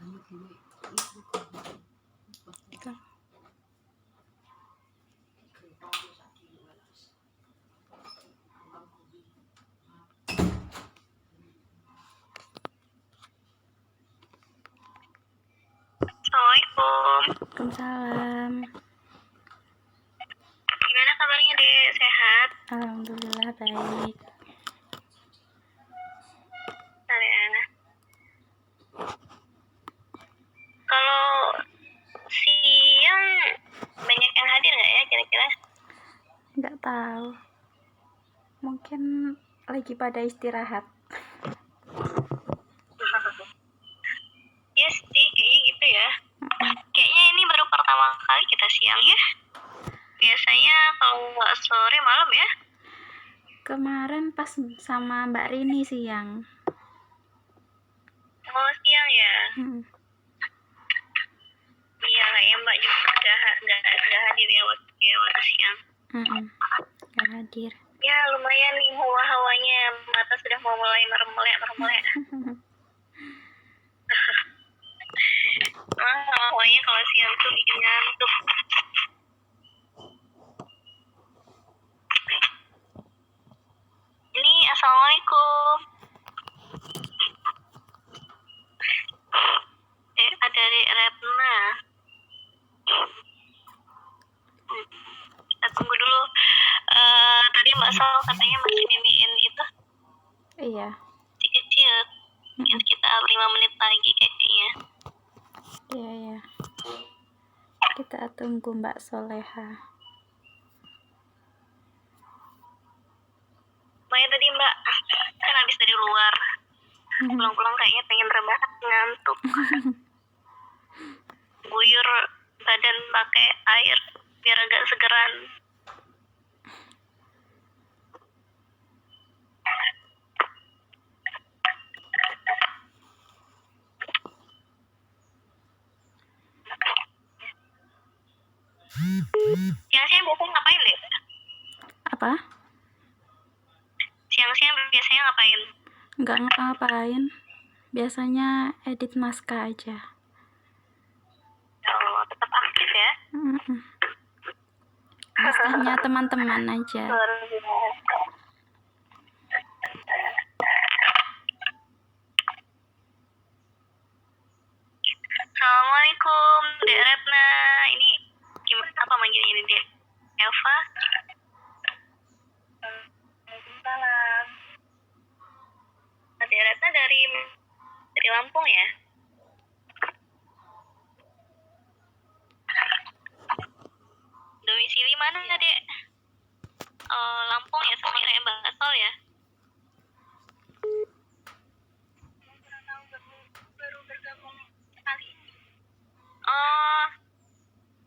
Assalamualaikum. Waalaikumsalam. Gimana kabarnya, Dek? Sehat? Alhamdulillah baik. Nah, kalau siang banyak yang hadir nggak ya kira-kira? Nggak tahu. Mungkin lagi pada istirahat. Yes, kayaknya gitu ya. Kayaknya ini baru pertama kali kita siang ya. Biasanya kalau nggak sore malam ya. Kemarin pas sama Mbak Rini siang. Oh, siang ya. Iya, kayaknya Mbak juga nggak hadir ya waktu siang. Nggak hadir. Ya lumayan nih hawa-hawanya, mata sudah mau mulai meremlek. Hawanya kalau siang tuh bikin ngantuk. Ini assalamualaikum. Ada Dek Retna. Kita tunggu dulu. Tadi Mbak Sol katanya masih mimiin itu. Iya. Kecil. Mungkin sekitar 5 menit lagi kayaknya. Iya. Kita tunggu Mbak Soleha. Makanya tadi Mbak kan habis dari luar. Pulang-pulang kayaknya pengen rebahan, ngantuk. Guyur badan pakai air biar agak segeran. Siang-siang biasanya ngapain, Dek? Apa? Siang-siang biasanya ngapain? Nggak ngapa-ngapain. Biasanya edit naskah aja. Oh, tetap aktif ya? Naskahnya teman-teman aja. Assalamualaikum, Dek Retna. Ini gimana, apa manggilnya ini, Dek? Elva? Waalaikumsalam. Dek Retna dari Lampung ya? Domisili mana, Dek? Lampung ya, sama kayak Mbak Sol ya? Baru bergabung kali ini. Oh,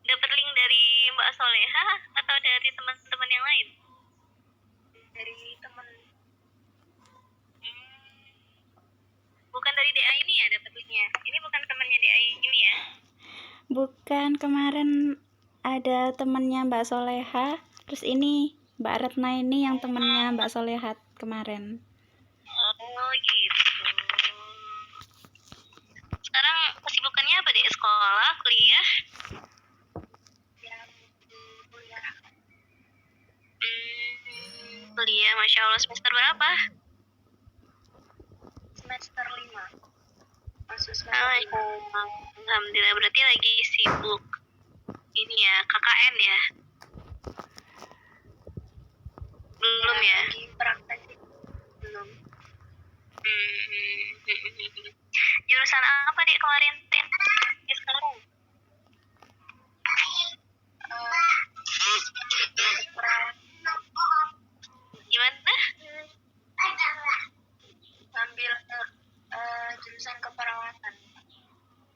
dapat link dari Mbak Soleha atau dari teman-teman yang lain? Dari teman. Bukan dari DA ini ya dapat linknya? Ini bukan temannya DA ini ya? Bukan, kemarin ada temannya Mbak Soleha. Terus ini Mbak Retna ini yang temannya Mbak Soleha kemarin. Oh gitu. Sekarang kesibukannya apa, Dek? Sekolah, kuliah? Kuliah, Masya Allah. Semester berapa? Semester 5. Masuk semester 5. Alhamdulillah, berarti lagi sibuk ini ya, KKN ya? Belum ya? Lagi praktek belum. Jurusan apa, Dek, kemarin? Sekarang? Gimana? Ambil jurusan keperawatan.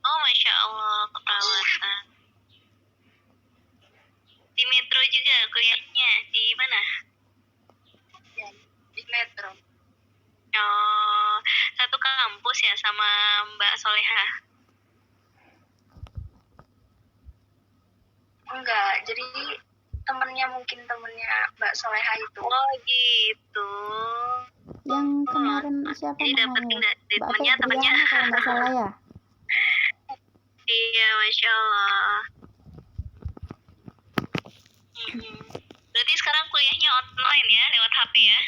Oh, Masya Allah, keperawatan. Di Metro juga kuliahnya? Di mana? Ya, di Metro. Oh, satu kampus ya sama Mbak Soleha? Enggak, jadi mungkin temennya Mbak Soleha itu. Oh gitu. Yang kemarin siapa Jadi dapat namanya? temennya Mbak Febriana kalau nggak salah ya? Iya, Masya Allah. Berarti sekarang kuliahnya online ya, lewat HP ya?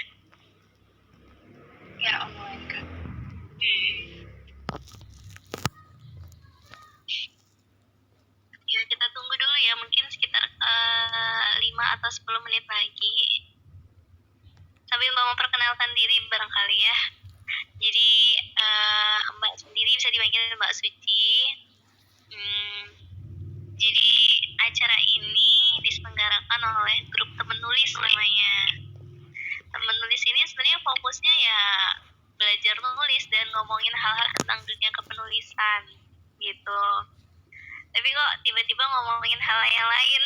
Ya, online kan. Ya, kita tunggu dulu ya, mungkin sekitar 5 atau 10 menit lagi. Sambil Mbak memperkenalkan diri barangkali ya. Jadi Mbak sendiri bisa dipanggil Mbak Suci. Jadi acara ini diselenggarakan oleh grup temen nulis namanya. Temen nulis ini sebenarnya fokusnya ya belajar nulis dan ngomongin hal-hal tentang dunia kepenulisan gitu. Tapi kok tiba-tiba ngomongin hal yang lain.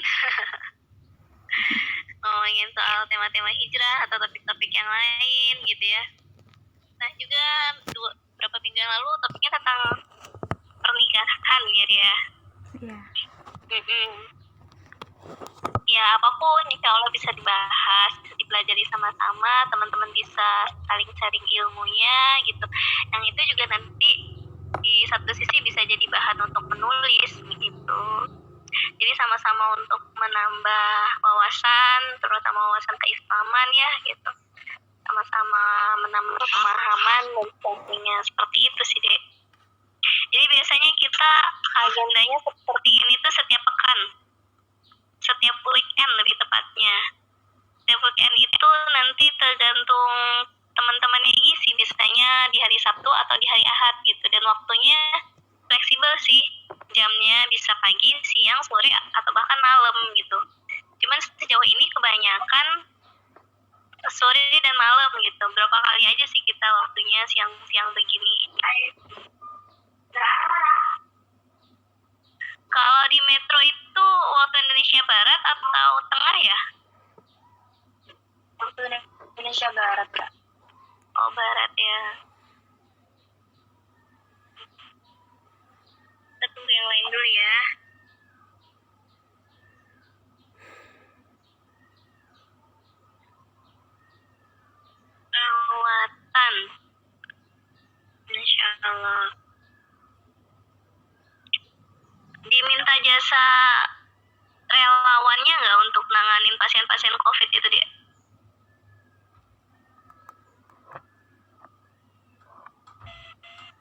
Ngomongin soal tema-tema hijrah atau topik-topik yang lain gitu ya. Nah juga beberapa minggu yang lalu topiknya tentang pernikahan ya dia. Iya. Ya apapun insya Allah bisa dibahas, bisa dipelajari sama-sama, teman-teman bisa saling sharing ilmunya gitu. Yang itu juga nanti di satu sisi bisa jadi bahan untuk menulis gitu. Jadi sama-sama untuk menambah wawasan, terutama wawasan keislaman ya gitu. Sama-sama menambah pemahaman dan sebagainya, seperti itu sih Dek. Jadi biasanya kita agendanya seperti ini tuh setiap pekan, setiap weekend lebih tepatnya. Setiap weekend itu nanti tergantung teman-temannya ngisi, biasanya di hari Sabtu atau di hari Ahad gitu, dan waktunya fleksibel sih, jamnya bisa pagi, siang, sore, atau bahkan malam gitu. Cuman sejauh ini kebanyakan sore dan malam gitu. Berapa kali aja sih kita waktunya siang-siang begini. Kalau di Metro itu waktu Indonesia Barat atau Tengah ya? Waktu Indonesia Barat, Kak. Oh, Barat ya. Kita tunggu yang lain dulu ya. Perawatan. Insya Allah. Diminta jasa relawannya nggak untuk nanganin pasien-pasien COVID itu dia?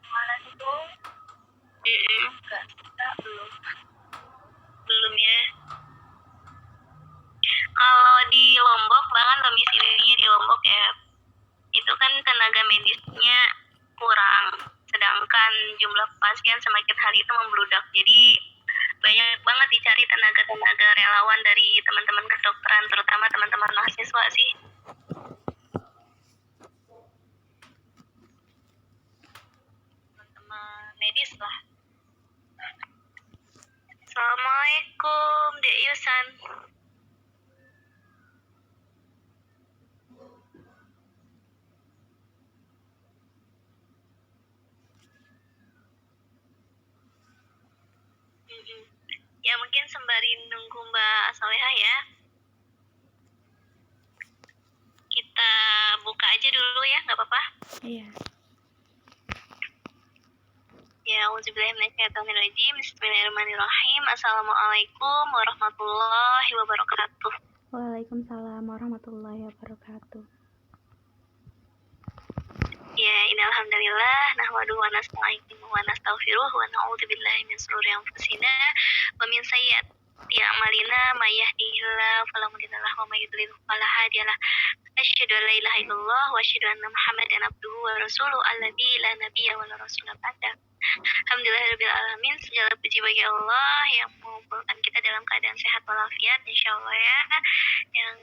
Mana itu? Belum ya. Kalau di Lombok, bahkan domisilinya di Lombok ya, itu kan tenaga medisnya kurang, sedangkan jumlah pasien semakin hari itu membludak. Jadi banyak banget dicari tenaga-tenaga relawan dari teman-teman kedokteran, terutama teman-teman mahasiswa sih. Teman-teman medis lah. Assalamualaikum, Dek Yusan. Ya mungkin sembari nunggu Mbak Solehah ya, kita buka aja dulu ya, nggak apa-apa? Iya. Ya, auzubillahiminasyaitonirrajim. Bismillahirrahmanirrahim. Assalamualaikum warahmatullahi wabarakatuh. Waalaikumsalam warahmatullahi wabarakatuh. Ya, innalhamdulillah nahmaduhu wa nasta'inuhu wa nastaghfiruh wa na'udzubillahi min shururi anfusina wa min sayyiati a'malina may yahdihillahu fala mudhillalah wa may yudlil fala hadiyalah. Asyhadu an la ilaha illallah wa asyhadu anna Muhammadan abduhu wa rasuluhu alladzi la nabiyya wa la rasula ba'da. Alhamdulillahirabbil alamin, segala puji bagi Allah yang mengumpulkan kita dalam keadaan sehat walafiat insyaallah ya, yang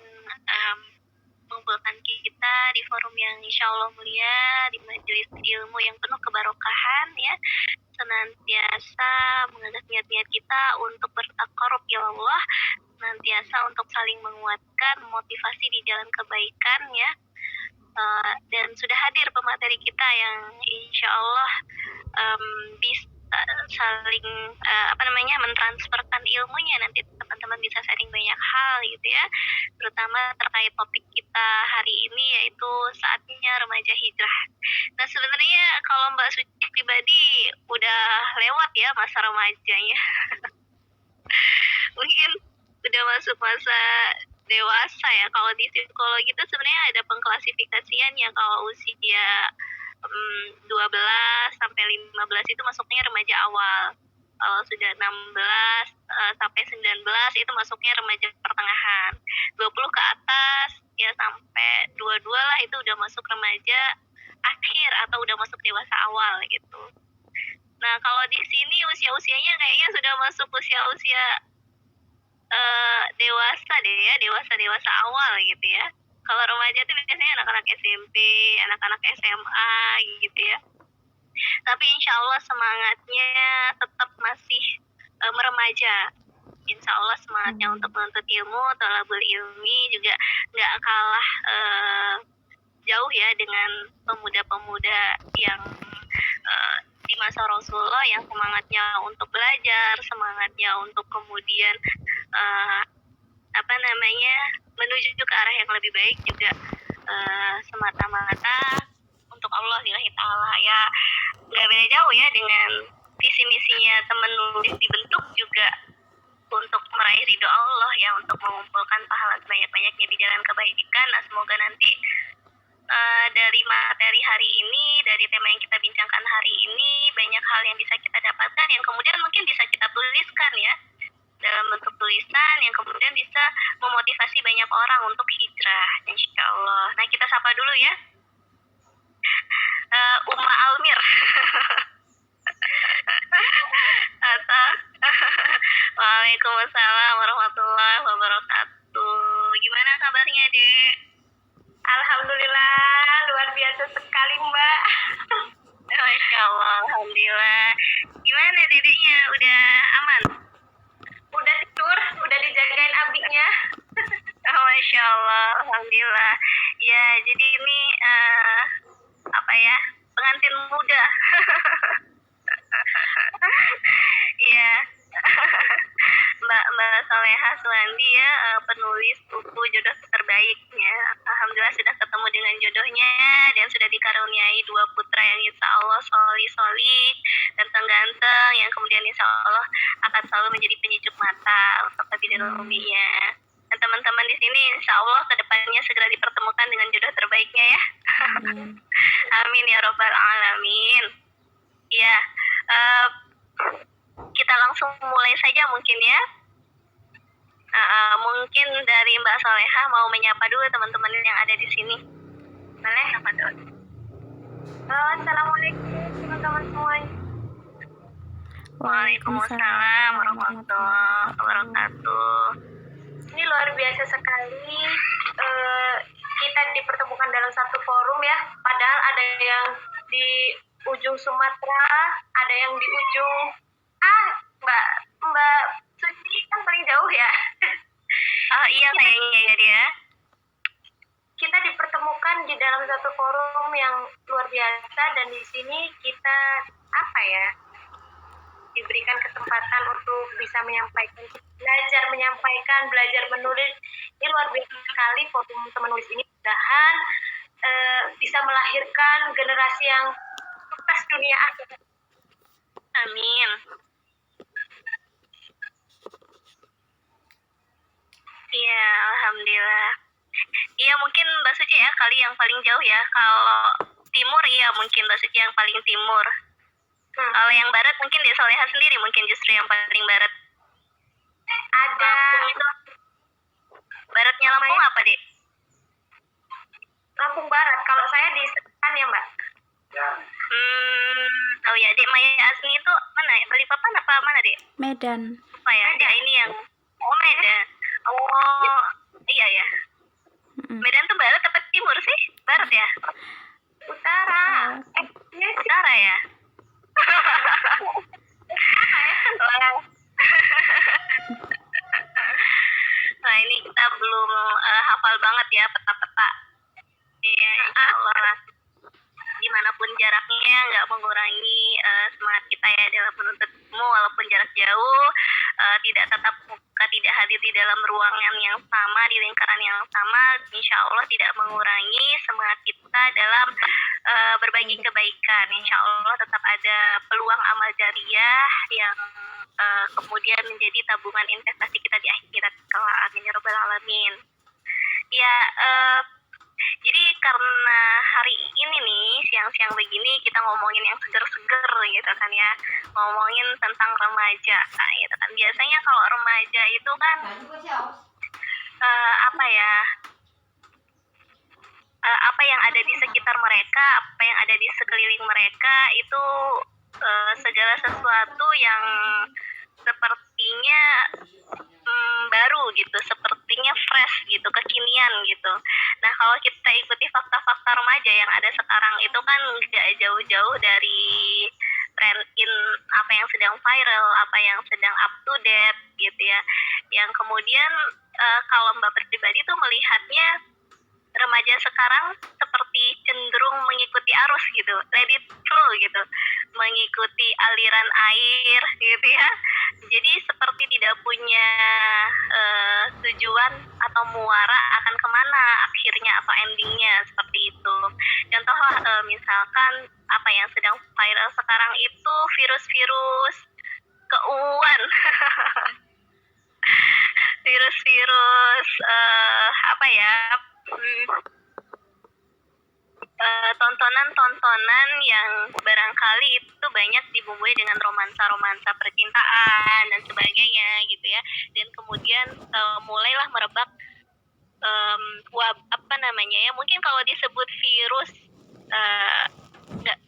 mengumpulkan kita di forum yang insyaallah mulia, di majelis ilmu yang penuh kebarokahan ya, senantiasa mengangkat niat-niat kita untuk bertakarub ya Allah, senantiasa untuk saling menguatkan, motivasi di jalan kebaikan ya. Dan sudah hadir pemateri kita yang insya Allah bisa saling mentransferkan ilmunya, nanti teman-teman bisa sharing banyak hal gitu ya, terutama terkait topik kita hari ini yaitu saatnya remaja hijrah. Nah sebenarnya kalau Mbak Suci pribadi udah lewat ya masa remajanya. Mungkin udah masuk masa dewasa ya. Kalau di psikologi itu sebenarnya ada pengklasifikasiannya. Kalau usia 12 sampai 15 itu masuknya remaja awal. Kalau sudah 16 sampai 19 itu masuknya remaja pertengahan. 20 ke atas ya sampai 22 lah itu udah masuk remaja akhir atau udah masuk dewasa awal gitu. Nah, kalau di sini usia-usianya kayaknya sudah masuk usia-usia dewasa deh ya, dewasa awal gitu ya. Kalau remaja itu biasanya anak-anak SMP, anak-anak SMA gitu ya. Tapi insya Allah semangatnya tetap masih meremaja. Insya Allah semangatnya untuk menuntut ilmu, thalabul ilmi juga nggak kalah jauh ya dengan pemuda-pemuda yang di masa Rasulullah yang semangatnya untuk belajar, semangatnya untuk kemudian menuju ke arah yang lebih baik juga semata-mata untuk Allah lillahi ta'ala ya. Nggak beda jauh ya dengan visi misinya teman nulis dibentuk juga untuk meraih ridho Allah ya, untuk mengumpulkan pahala sebanyak-banyaknya di jalan kebaikan. Nah, semoga nanti dari materi hari ini, dari tema yang kita bincangkan hari ini, banyak hal yang bisa kita dapatkan yang kemudian mungkin bisa kita tuliskan ya dalam bentuk tulisan yang kemudian bisa memotivasi banyak orang untuk hijrah, insya Allah. Nah, kita sapa dulu ya Umma Almir atau Waalaikumsalam warahmatullahi wabarakatuh. Gimana kabarnya, Dek? Alhamdulillah, luar biasa sekali, Mbak. Masya Allah, alhamdulillah. Gimana dedeknya? Udah aman? Udah tidur, udah dijagain abiknya. Oh, Masya Allah, alhamdulillah. Ya, jadi ini pengantin muda. Iya. Mbak Solehah Suwandi ya, penulis buku Jodoh Terbaiknya. Alhamdulillah sudah ketemu dengan jodohnya dan sudah dikaruniai 2 putra yang insya Allah solih, ganteng-ganteng, yang kemudian insya Allah akan selalu menjadi penyejuk mata untuk Abidul Uminya. Dan teman-teman di sini insya Allah kedepannya segera dipertemukan dengan jodoh terbaiknya ya. Amin ya robbal alamin. Ya, kita langsung mulai saja mungkin ya. Mungkin dari Mbak Solehah mau menyapa dulu teman-teman yang ada di sini. Boleh? Apa dulu? Assalamualaikum teman-teman semuanya. Waalaikumsalam warahmatullahi wabarakatuh. Ini luar biasa sekali. Kita dipertemukan dalam satu forum ya. Padahal ada yang di ujung Sumatera, ada yang di ujung Mbak Suci kan paling jauh ya. Iya kayaknya ya dia. Kita dipertemukan di dalam satu forum yang luar biasa, dan di sini kita diberikan kesempatan untuk bisa belajar menyampaikan, belajar menulis. Ini luar biasa sekali forum teman nulis ini. Mudah-mudahan bisa melahirkan generasi yang sukses dunia akhirat. Amin. Iya, alhamdulillah. Iya, mungkin Mbak Suci ya kali yang paling jauh ya. Kalau timur iya mungkin Mbak Suci yang paling timur. Kalau yang barat mungkin dia Solehah sendiri mungkin justru yang paling barat. Ada baratnya Lampung apa, Dek? Lampung Barat. Kalau saya di selatan ya, Mbak. Oh ya, Dek Maya Asni itu mana ya? Balikpapan apa mana, Dek? Medan. Apa ya? Dia ini yang Medan. Oh, iya ya. Medan tuh barat apa timur sih? Barat ya? Utara. Utara ya? Nah, ini kita belum hafal banget ya peta-peta. Iya, insya Allah dimanapun jaraknya nggak mengurangi semangat kita ya dalam menuntut ilmu walaupun jarak jauh. tidak tatap muka, tidak hadir di dalam ruangan yang sama, di lingkaran yang sama, insya Allah tidak mengurangi semangat kita dalam berbagi kebaikan. Insya Allah tetap ada peluang amal jariah yang kemudian menjadi tabungan investasi kita di akhirat kelak. Amin ya rabbal alamin. Ya, jadi karena hari ini nih siang-siang begini kita ngomongin yang seger-seger gitu kan ya, ngomongin tentang remaja gitu kan. Biasanya kalau remaja itu kan apa ya, apa yang ada di sekitar mereka, apa yang ada di sekeliling mereka itu segala sesuatu yang sepertinya baru gitu, sepertinya fresh gitu, kekinian gitu. Nah kalau kita ikuti fakta-fakta remaja yang ada sekarang itu kan nggak jauh-jauh dari trend in apa yang sedang viral, apa yang sedang up to date gitu ya. Yang kemudian kalau Mbak pribadi tuh melihatnya remaja sekarang seperti cenderung mengikuti arus gitu, let it flow gitu, mengikuti aliran air gitu ya. Jadi seperti tidak punya tujuan atau muara akan kemana akhirnya atau endingnya, seperti itu. Contoh misalkan apa yang sedang viral sekarang itu virus-virus keuangan. Virus-virus apa ya, tontonan-tontonan yang barangkali itu banyak dibumbui dengan romansa-romansa percintaan dan sebagainya gitu ya. Dan kemudian mulailah merebak apa namanya ya, mungkin kalau disebut virus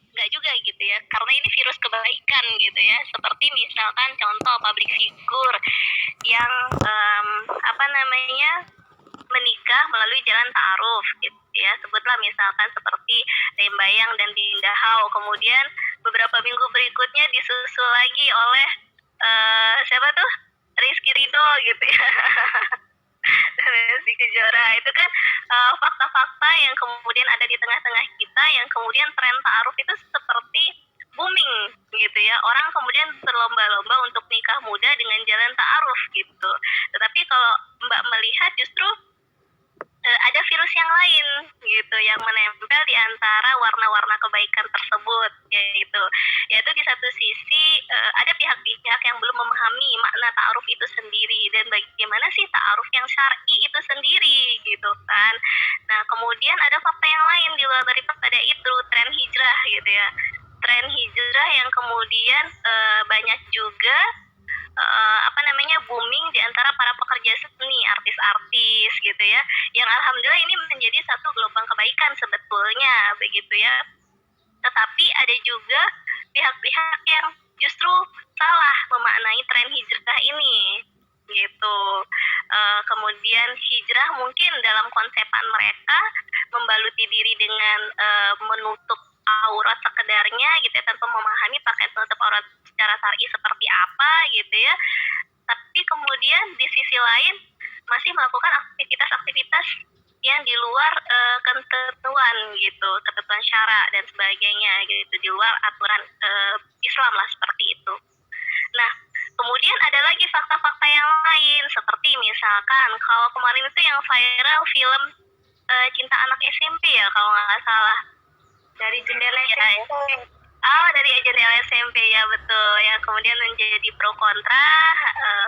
nggak juga gitu ya, karena ini virus kebaikan gitu ya. Seperti misalkan contoh public figure yang apa namanya menikah melalui jalan ta'aruf gitu ya, sebutlah misalkan seperti Lembayang dan Dinda Hao, kemudian beberapa minggu berikutnya disusul lagi oleh siapa tuh, Rizky Ridho gitu ya. Rizky Kejora. Itu kan fakta-fakta yang kemudian ada di tengah-tengah kita, yang kemudian tren ta'aruf itu seperti booming gitu ya. Orang kemudian berlomba-lomba untuk nikah muda dengan jalan ta'aruf gitu. Tetapi kalau Mbak melihat justru ada virus yang lain gitu yang menempel di antara warna-warna kebaikan tersebut, yaitu di satu sisi ada pihak-pihak yang belum memahami makna ta'aruf itu sendiri dan bagaimana sih ta'aruf yang syar'i itu sendiri gitu kan. Nah kemudian ada fakta yang lain di luar daripada itu, tren hijrah gitu ya, tren hijrah yang kemudian banyak juga apa namanya booming di antara para pekerja seni, artis-artis gitu ya, yang alhamdulillah ini menjadi satu gelombang kebaikan sebetulnya begitu ya. Tetapi ada juga pihak-pihak yang justru salah memaknai tren hijrah ini gitu. Kemudian hijrah mungkin dalam konsepan mereka membaluti diri dengan menutup aurat sekedarnya gitu ya, tanpa memahami pakaian penutup aurat secara syar'i seperti apa gitu ya. Tapi kemudian di sisi lain masih melakukan aktivitas-aktivitas yang di luar ketentuan gitu, ketentuan syara dan sebagainya gitu, di luar aturan Islam lah, seperti itu. Nah kemudian ada lagi fakta-fakta yang lain, seperti misalkan kalau kemarin itu yang viral film Cinta Anak SMP ya kalau nggak salah, dari jendela SMP. Dari jendela SMP ya, betul ya. Kemudian menjadi pro kontra,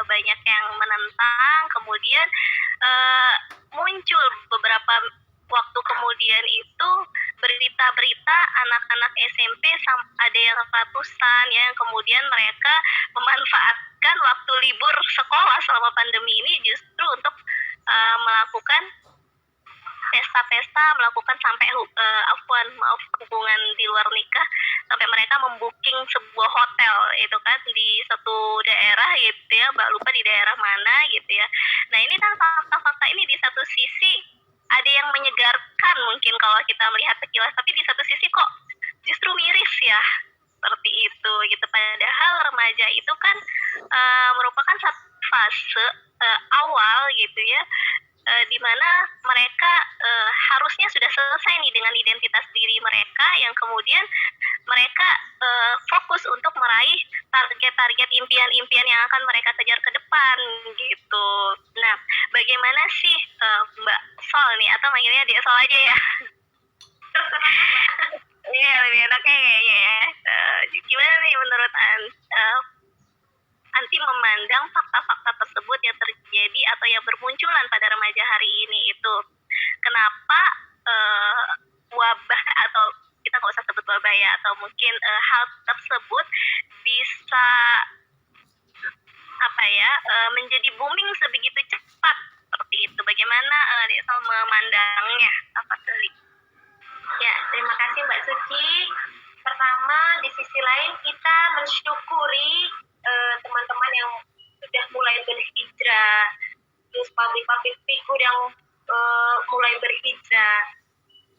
banyak yang menentang. Kemudian muncul beberapa waktu kemudian itu berita-berita anak-anak SMP ada yang ratusan ya, yang kemudian mereka memanfaatkan waktu libur sekolah selama pandemi ini justru untuk melakukan pesta-pesta, melakukan sampai hubungan di luar nikah, sampai mereka membooking sebuah hotel itu kan di satu daerah gitu ya, Mbak lupa di daerah mana gitu ya. Nah ini kan fakta-fakta ini di satu sisi ada yang menyegarkan mungkin kalau kita melihat sekilas, tapi di satu sisi kok justru miris ya, seperti itu gitu. Padahal remaja itu kan merupakan satu fase awal gitu ya, di mana mereka harusnya sudah selesai nih dengan identitas diri mereka, yang kemudian mereka fokus untuk meraih target-target impian-impian yang akan mereka kejar ke depan gitu. Nah, bagaimana sih Mbak Sol nih, atau manggilnya dia Sol aja ya? Iya, lebih enaknya kayaknya ya. Gimana nih menurut Anti memandang fakta-fakta tersebut yang terjadi atau yang bermunculan pada remaja hari ini itu? Kenapa wabah, atau kita nggak usah sebut wabah ya, atau mungkin hal tersebut bisa menjadi booming sebegitu cepat seperti itu? Bagaimana Dek Sal memandangnya? Apa tuh? Ya, terima kasih Mbak Suci. Pertama, di sisi lain kita mensyukuri teman-teman yang sudah mulai berhijrah, terus pabrik-pabrik figur yang mulai berhijrah.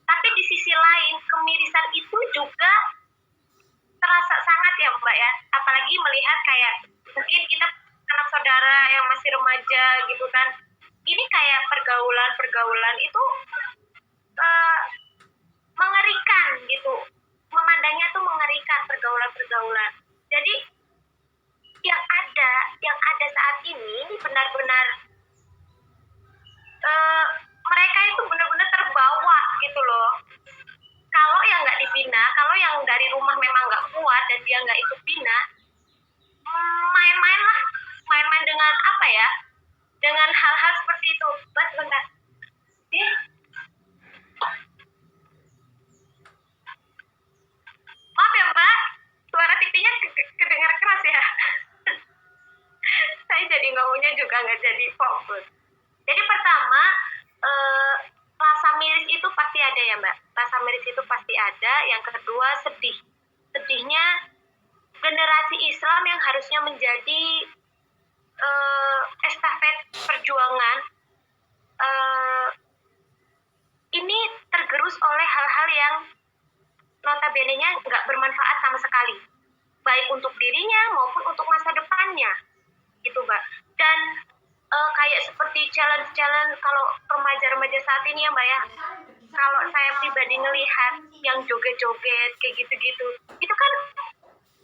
Tapi di sisi lain, kemirisan itu juga terasa sangat ya Mbak ya. Apalagi melihat kayak mungkin kita anak saudara yang masih remaja gitu kan. Ini kayak pergaulan itu mengerikan gitu. Memandangnya tuh mengerikan pergaulan. Jadi yang ada saat ini benar-benar mereka itu benar-benar terbawa gitu loh. Kalau yang nggak dibina, kalau yang dari rumah memang nggak kuat dan dia nggak ikut bina, main-main dengan apa ya? Dengan hal-hal seperti itu. Mas bentar. Maaf ya Mbak, suara TV-nya kedengar keras ya. Saya jadi ngomongnya juga nggak jadi fokus. Jadi pertama, rasa miris itu pasti ada ya Mbak. Rasa miris itu pasti ada. Yang kedua, sedih. Sedihnya generasi Islam yang harusnya menjadi estafet perjuangan ini tergerus oleh hal-hal yang notabene-nya nggak bermanfaat sama sekali, baik untuk dirinya maupun untuk masa depannya, gitu Mbak. Dan kayak seperti challenge kalau remaja-remaja saat ini ya Mbak ya, kalau saya pribadi ngelihat yang joget-joget kayak gitu-gitu, itu kan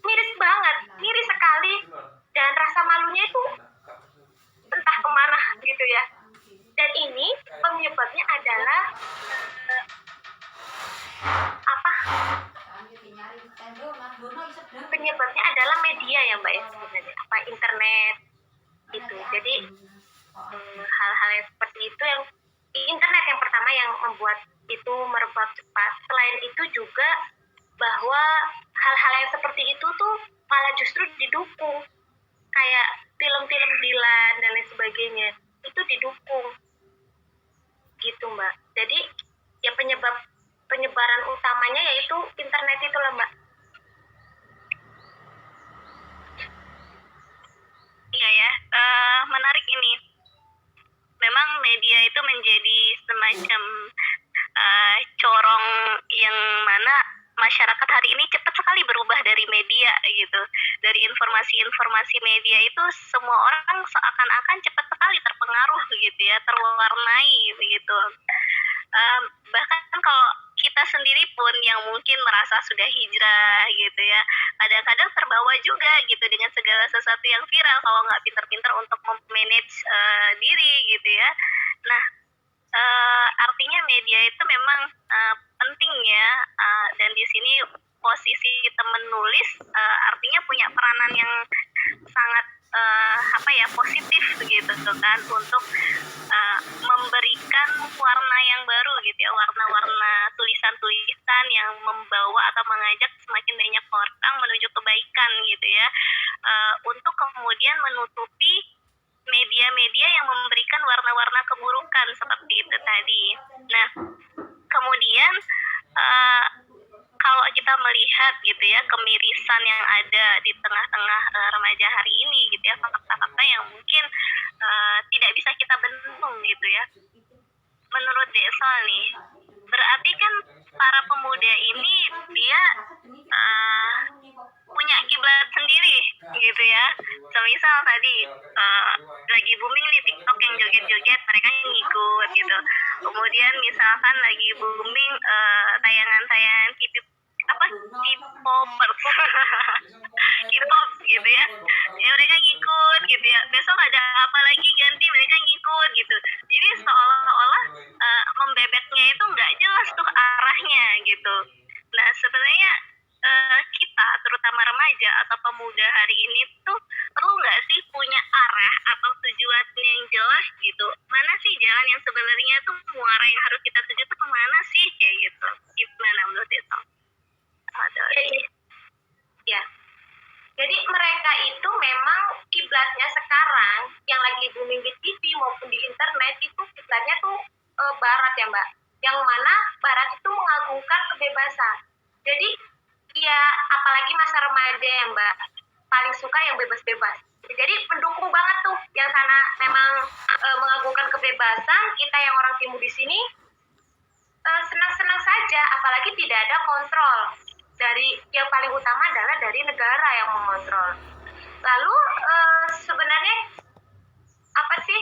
miris sekali, dan rasa malunya itu entah kemana gitu ya. Dan ini penyebabnya adalah penyebabnya adalah media ya Mbak ya, sebenarnya internet gitu. Jadi hal-hal yang seperti itu, yang internet yang pertama yang membuat itu merebak cepat. Selain itu juga bahwa hal-hal yang seperti itu tuh malah justru didukung, kayak film-film Dilan dan lain sebagainya itu didukung gitu Mbak. Jadi ya penyebaran utamanya yaitu internet itu lah Mbak. Iya ya, menarik ini. Memang media itu menjadi semacam corong yang mana masyarakat hari ini cepat sekali berubah dari media gitu. Dari informasi-informasi media itu semua orang seakan-akan cepat sekali terpengaruh begitu ya, terwarnai begitu. Bahkan kalau kita sendiri pun yang mungkin merasa sudah hijrah gitu ya, kadang-kadang terbawa juga gitu dengan segala sesuatu yang viral kalau nggak pintar-pintar untuk memanage diri gitu ya. Nah, artinya media itu memang penting ya, dan di sini posisi teman nulis artinya punya peranan yang sangat positif begitu kan, untuk memberikan warna yang baru gitu ya, warna-warna tulisan-tulisan yang membawa atau mengajak semakin banyak orang menuju kebaikan gitu ya, untuk kemudian menutupi media-media yang memberikan warna-warna keburukan seperti itu tadi. Nah, kemudian kalau kita melihat gitu ya kemirisan yang ada di tengah-tengah remaja hari ini gitu ya, fakta-fakta yang mungkin tidak bisa kita bendung gitu ya. Menurut Desa nih, berarti kan para pemuda ini dia punya kiblat sendiri gitu ya. Semisal tadi lagi booming nih TikTok yang joget-joget, mereka ngikut gitu. Kemudian misalkan lagi booming tayangan-tayangan TV K-popers K-pop gitu ya. Ya mereka ngikut gitu ya, besok ada apa lagi ganti mereka ngikut gitu. Jadi seolah-olah membebeknya itu nggak jelas tuh arahnya gitu. Nah sebenarnya kita terutama remaja atau pemuda hari ini tuh perlu nggak sih punya arah atau tujuan yang jelas gitu. Mana sih jalan yang sebenarnya tuh muara yang harus kita tuju tuh kemana sih kayak gitu. Gimana menurut itu? Ya. Jadi mereka itu memang kiblatnya sekarang yang lagi booming di TV maupun di internet itu kiblatnya tuh barat ya Mbak. Yang mana barat itu mengagungkan kebebasan. Jadi ya apalagi masa remaja ya Mbak, paling suka yang bebas-bebas. Jadi pendukung banget tuh yang sana memang mengagungkan kebebasan. Kita yang orang timur di sini senang-senang saja, apalagi tidak ada kontrol. Dari yang paling utama adalah dari negara yang mengontrol. Lalu sebenarnya apa sih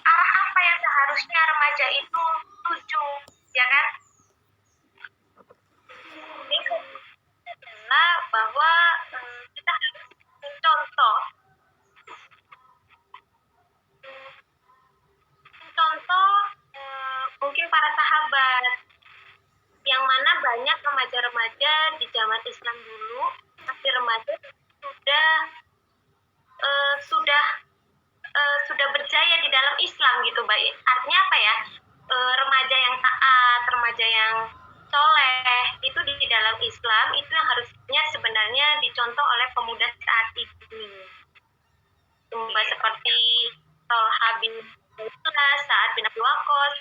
arah apa yang seharusnya remaja itu tuju, ya kan? Ini adalah bahwa kita harus mencontoh mungkin para sahabat yang mana banyak remaja-remaja di zaman Islam dulu masih remaja sudah berjaya di dalam Islam gitu Mbak. Artinya apa ya, remaja yang taat, remaja yang soleh itu di dalam Islam itu yang harusnya sebenarnya dicontoh oleh pemuda saat ini. Mbak seperti Tolha bin Sa'ad bin Abi Waqqas,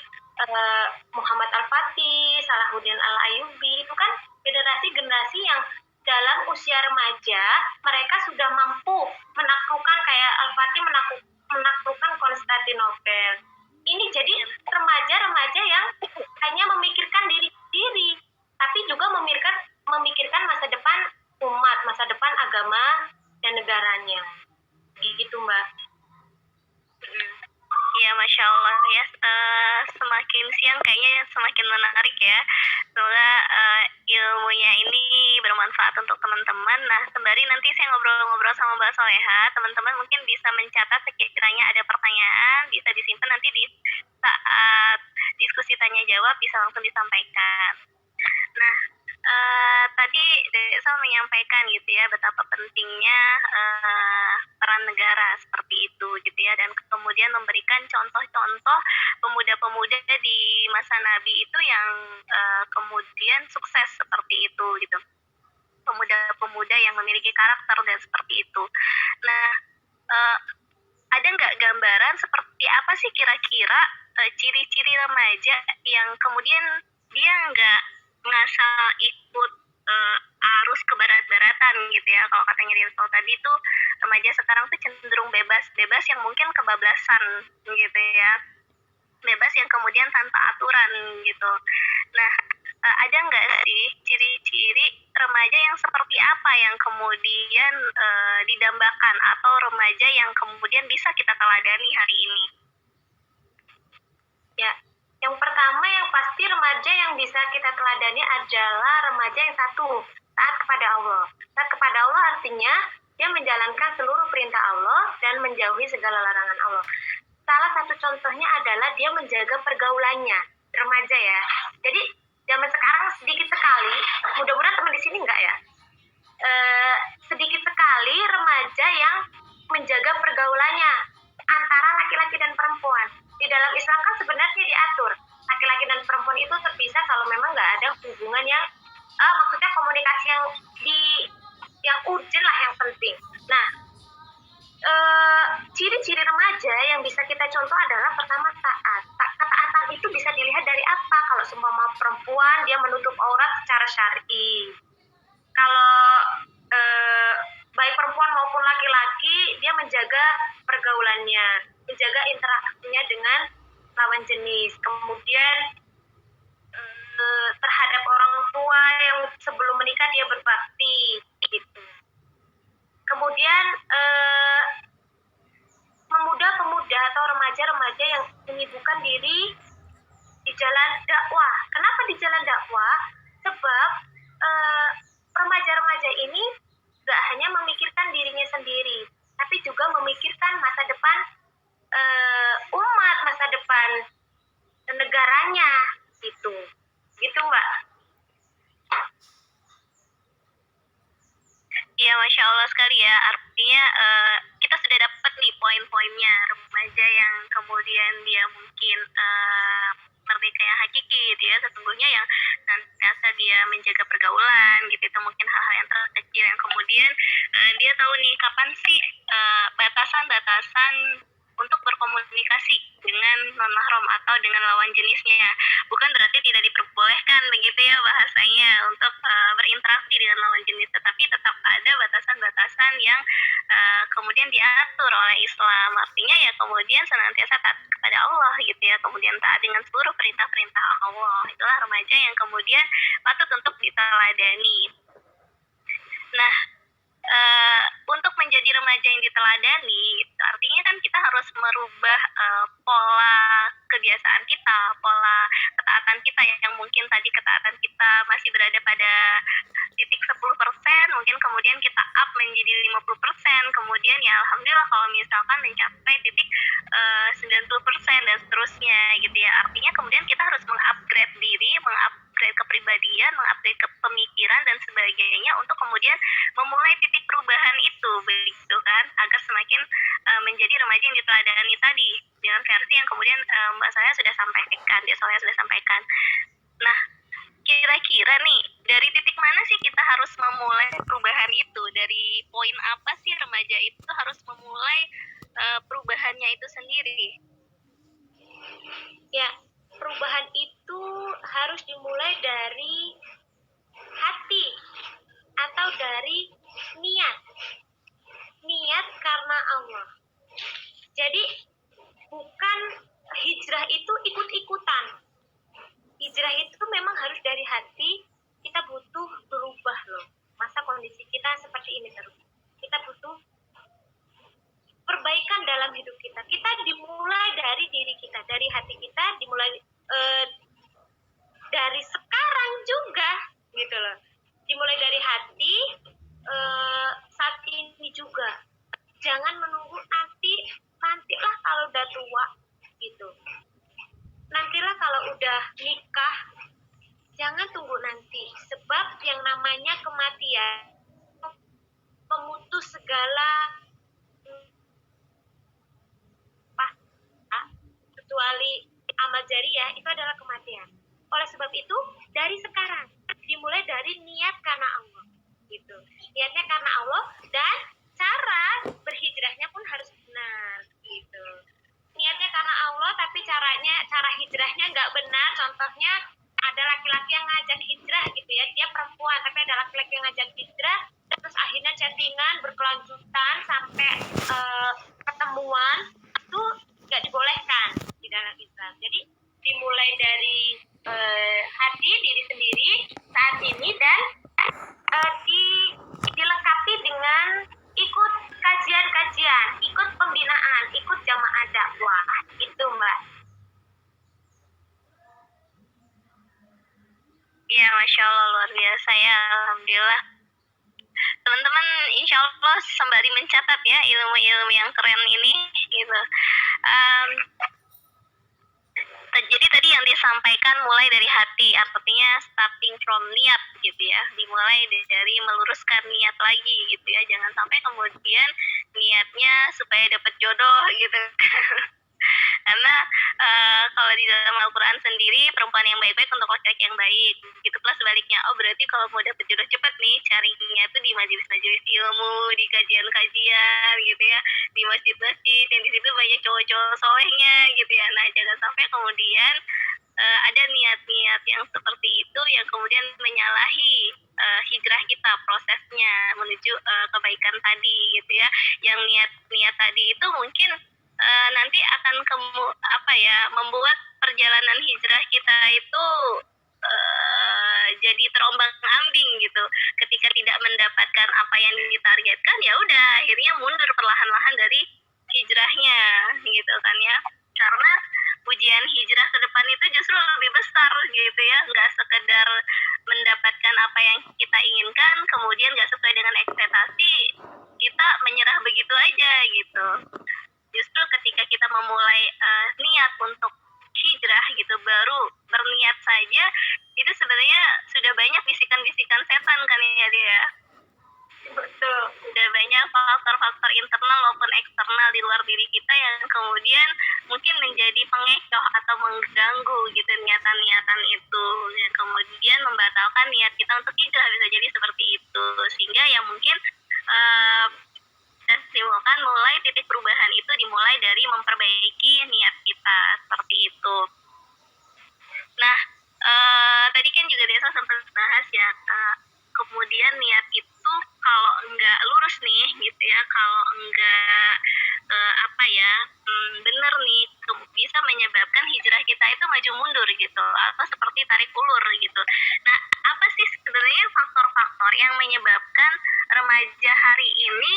Muhammad Al-Fatih, Salahuddin Al-Ayyubi, itu kan generasi-generasi yang dalam usia remaja mereka sudah mampu menaklukkan, kayak Al-Fatih menaklukkan Konstantinopel. Ini jadi remaja-remaja yang hanya memikirkan diri sendiri, tapi juga memikirkan masa depan umat, masa depan agama dan negaranya. Gitu Mbak. Ya Masya Allah ya, semakin siang kayaknya semakin menarik ya. Semoga ilmunya ini bermanfaat untuk teman-teman. Nah sembari nanti saya ngobrol-ngobrol sama Mbak Soleha, teman-teman mungkin bisa mencatat sekiranya ada pertanyaan, bisa disimpan nanti di saat diskusi tanya jawab bisa langsung disampaikan. Nah tadi Desa menyampaikan gitu ya betapa pentingnya peran negara seperti itu gitu ya, dan kemudian memberikan contoh-contoh pemuda-pemuda di masa Nabi itu yang kemudian sukses seperti itu gitu, pemuda-pemuda yang memiliki karakter dan seperti itu. Nah ada nggak gambaran seperti apa sih kira-kira ciri-ciri remaja yang kemudian dia nggak ngasal ikut arus kebarat-baratan gitu ya. Kalau katanya Rilso tadi tuh remaja sekarang tuh cenderung bebas yang mungkin kebablasan gitu ya, bebas yang kemudian tanpa aturan gitu. Nah ada nggak sih ciri-ciri remaja yang seperti apa yang kemudian didambakan atau remaja yang kemudian bisa kita teladani hari ini? Ya, yang pertama yang pasti remaja yang bisa kita teladani adalah remaja yang satu, taat kepada Allah. Taat kepada Allah artinya dia menjalankan seluruh perintah Allah dan menjauhi segala larangan Allah. Salah satu contohnya adalah dia menjaga pergaulannya, remaja ya. Jadi zaman sekarang sedikit sekali, mudah-mudahan teman di sini enggak ya, sedikit sekali remaja yang menjaga pergaulannya antara laki-laki dan perempuan. Di dalam Islam kan sebenarnya diatur laki-laki dan perempuan itu terpisah kalau memang nggak ada hubungan yang maksudnya komunikasi yang urgent lah, yang penting. Nah ciri-ciri remaja yang bisa kita contoh adalah pertama taat. Ketaatan itu bisa dilihat dari apa? Kalau seumpama perempuan dia menutup aurat secara syar'i, kalau baik perempuan maupun laki-laki dia menjaga pergaulannya, menjaga interaksinya dengan lawan jenis, kemudian terhadap orang tua yang sebelum menikah dia berbakti gitu. Kemudian pemuda-pemuda atau remaja-remaja yang menyibukkan diri di di jalan dakwah. Kenapa di jalan dakwah? Sebab remaja-remaja ini gak hanya memikirkan dirinya sendiri, tapi juga memikirkan masa depan umat, masa depan negaranya gitu. Gitu, Mbak. Iya, Masya Allah sekali ya. Artinya kita sudah dapat nih poin-poinnya remaja yang kemudian dia mungkin merdeka yang hakiki gitu ya. Sesungguhnya yang senantiasa dia menjaga pergaulan gitu, itu mungkin hal-hal yang terkecil yang kemudian dia tahu nih kapan sih batasan-batasan untuk berkomunikasi dengan non-mahram atau dengan lawan jenisnya. Bukan berarti tidak diperbolehkan begitu ya bahasanya untuk berinteraksi dengan lawan jenis, tetapi tetap ada batasan-batasan yang kemudian diatur oleh Islam. Artinya ya kemudian senantiasa taat kepada Allah gitu ya, kemudian taat dengan seluruh perintah-perintah Allah. Itulah remaja yang kemudian patut untuk diteladani. Nah, untuk menjadi remaja yang diteladani, gitu, artinya kan kita harus merubah pola kebiasaan kita, pola ketaatan kita yang mungkin tadi ketaatan kita masih berada pada titik 10%, mungkin kemudian kita up menjadi 50%, kemudian ya alhamdulillah kalau misalkan mencapai titik 90% dan seterusnya gitu ya. Artinya kemudian kita harus mengupgrade diri, mengupgrade kepribadian, mengupgrade pemikiran dan sebagainya untuk kemudian memulai titik perubahan itu begitu kan, agar semakin menjadi remaja yang diteladani tadi dengan versi yang kemudian Mbak Soleh sudah sampaikan. Nah, kira-kira nih dari titik mana sih kita harus memulai perubahan itu? Dari poin apa sih remaja itu harus memulai perubahannya itu sendiri? Ya, perubahan itu harus dimulai dari hati atau dari niat. Niat karena Allah. Jadi bukan hijrah itu ikut-ikutan. Hijrah itu memang harus dari hati. Kita butuh berubah loh. Masa kondisi kita seperti ini terus. Kita butuh perbaikan dalam hidup kita. Kita dimulai dari diri kita, dari hati kita, dimulai dari sekarang juga gitu loh. Dimulai dari hati saat ini juga. Jangan menunggu nantilah kalau udah tua gitu. Nantilah kalau udah nikah. Jangan tunggu nanti, sebab yang namanya kematian memutus segala kecuali amal jariah, itu adalah kematian. Oleh sebab itu, dari sekarang dimulai dari niat karena Allah gitu. Niatnya karena Allah dan cara berhijrahnya pun harus benar gitu. Niatnya karena Allah tapi cara hijrahnya nggak benar. Contohnya ada laki-laki yang ngajak hijrah gitu ya, dia perempuan tapi ada laki-laki yang ngajak hijrah, terus akhirnya chattingan berkelanjutan sampai ketemuan, itu nggak dibolehkan di dalam Islam. Jadi dimulai dari hati diri sendiri saat ini dan dilengkapi dengan ikut kajian-kajian, ikut pembinaan, ikut jamaah dakwah. Itu Mbak. Ya, Masya Allah, luar biasa ya, alhamdulillah. Teman-teman insya Allah sembari mencatat ya ilmu-ilmu yang keren ini gitu. Jadi tadi yang disampaikan mulai dari hati, artinya starting from niat gitu ya, dimulai dari meluruskan niat lagi gitu ya, jangan sampai kemudian niatnya supaya dapat jodoh gitu. Karena kalau di dalam Al-Quran sendiri perempuan yang baik-baik untuk laki-laki yang baik gitu, plus sebaliknya, oh berarti kalau mau dapat jodoh cepat nih carinya tuh di majelis-majelis ilmu, di kajian-kajian gitu ya, di masjid-masjid yang di situ banyak cowok-cowok solehnya gitu ya. Nah jangan sampai kemudian ada niat-niat yang seperti itu yang kemudian menyalahi hijrah kita, prosesnya menuju kebaikan tadi gitu ya. Yang niat-niat tadi itu mungkin nanti akan membuat perjalanan hijrah kita itu jadi terombang-ambing gitu. Ketika tidak mendapatkan apa yang ditargetkan, ya udah akhirnya mundur perlahan-lahan dari hijrahnya gitu kan ya. Karena ujian hijrah ke depan itu justru lebih gitu ya, nggak sekedar mendapatkan apa yang kita inginkan kemudian nggak sesuai dengan ekspektasi kita menyerah begitu aja gitu. Justru ketika kita memulai niat untuk hijrah gitu, baru berniat saja itu sebenarnya sudah banyak bisikan-bisikan setan kan ya dia. Betul. Sudah banyak faktor-faktor internal maupun eksternal di luar diri kita yang kemudian mungkin menjadi pengecoh atau mengganggu gitu niatan-niatan itu, yang kemudian membatalkan niat kita untuk hijrah, bisa jadi seperti itu. Sehingga ya mungkin simpulkan mulai titik perubahan itu dimulai dari memperbaiki niat kita seperti itu. Nah, tadi kan juga Desa sempat bahas ya, kemudian niat itu kalau enggak lurus nih gitu ya, kalau enggak bener nih bisa menyebabkan hijrah kita itu maju mundur gitu, atau seperti tarik ulur gitu. Nah, apa sih sebenarnya faktor-faktor yang menyebabkan remaja hari ini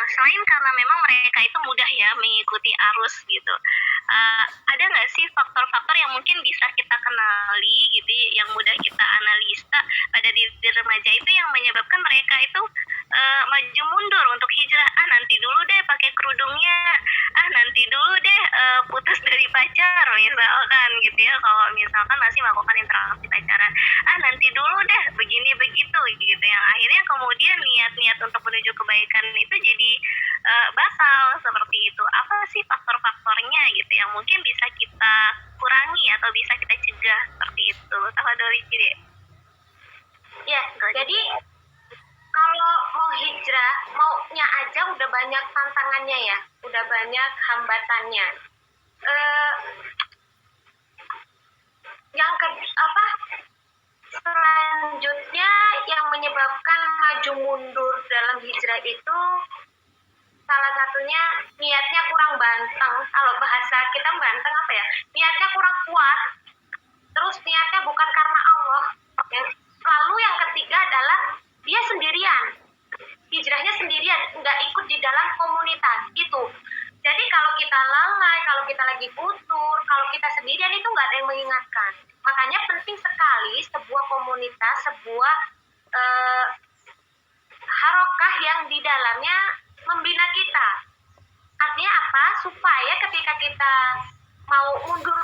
selain karena memang mereka itu mudah ya mengikuti arus gitu, ada nggak sih faktor-faktor yang mungkin bisa kita kenali gitu yang mudah kita analisa pada diri remaja itu yang menyebabkan mereka itu maju mundur untuk hijrah? Nanti dulu deh pakai kerudungnya, nanti dulu deh putus dari pacar misalkan gitu ya, kalau misalkan masih melakukan interaksi pacaran, nanti dulu deh begini begitu gitu, yang akhirnya kemudian niat-niat untuk menuju kebaikan itu jadi batal seperti itu. Apa sih faktor-faktornya gitu yang mungkin bisa kita kurangi atau bisa kita cegah seperti itu? Tafadholi Cide. Ya, jadi kalau mau hijrah, maunya aja udah banyak tantangannya ya, udah banyak hambatannya. Selanjutnya yang menyebabkan maju mundur dalam hijrah itu salah satunya niatnya kurang banteng. Kalau bahasa kita banteng apa ya? Niatnya kurang kuat. Terus niatnya bukan karena Allah. Lalu yang ketiga adalah dia sendirian. Hijrahnya sendirian, nggak ikut di dalam komunitas gitu. Jadi kalau kita lalai, kalau kita lagi futur, kalau kita sendirian itu nggak ada yang mengingatkan. Makanya penting sekali sebuah komunitas, sebuah harokah yang di dalamnya membina kita. Artinya apa? Supaya ketika kita mau mundur,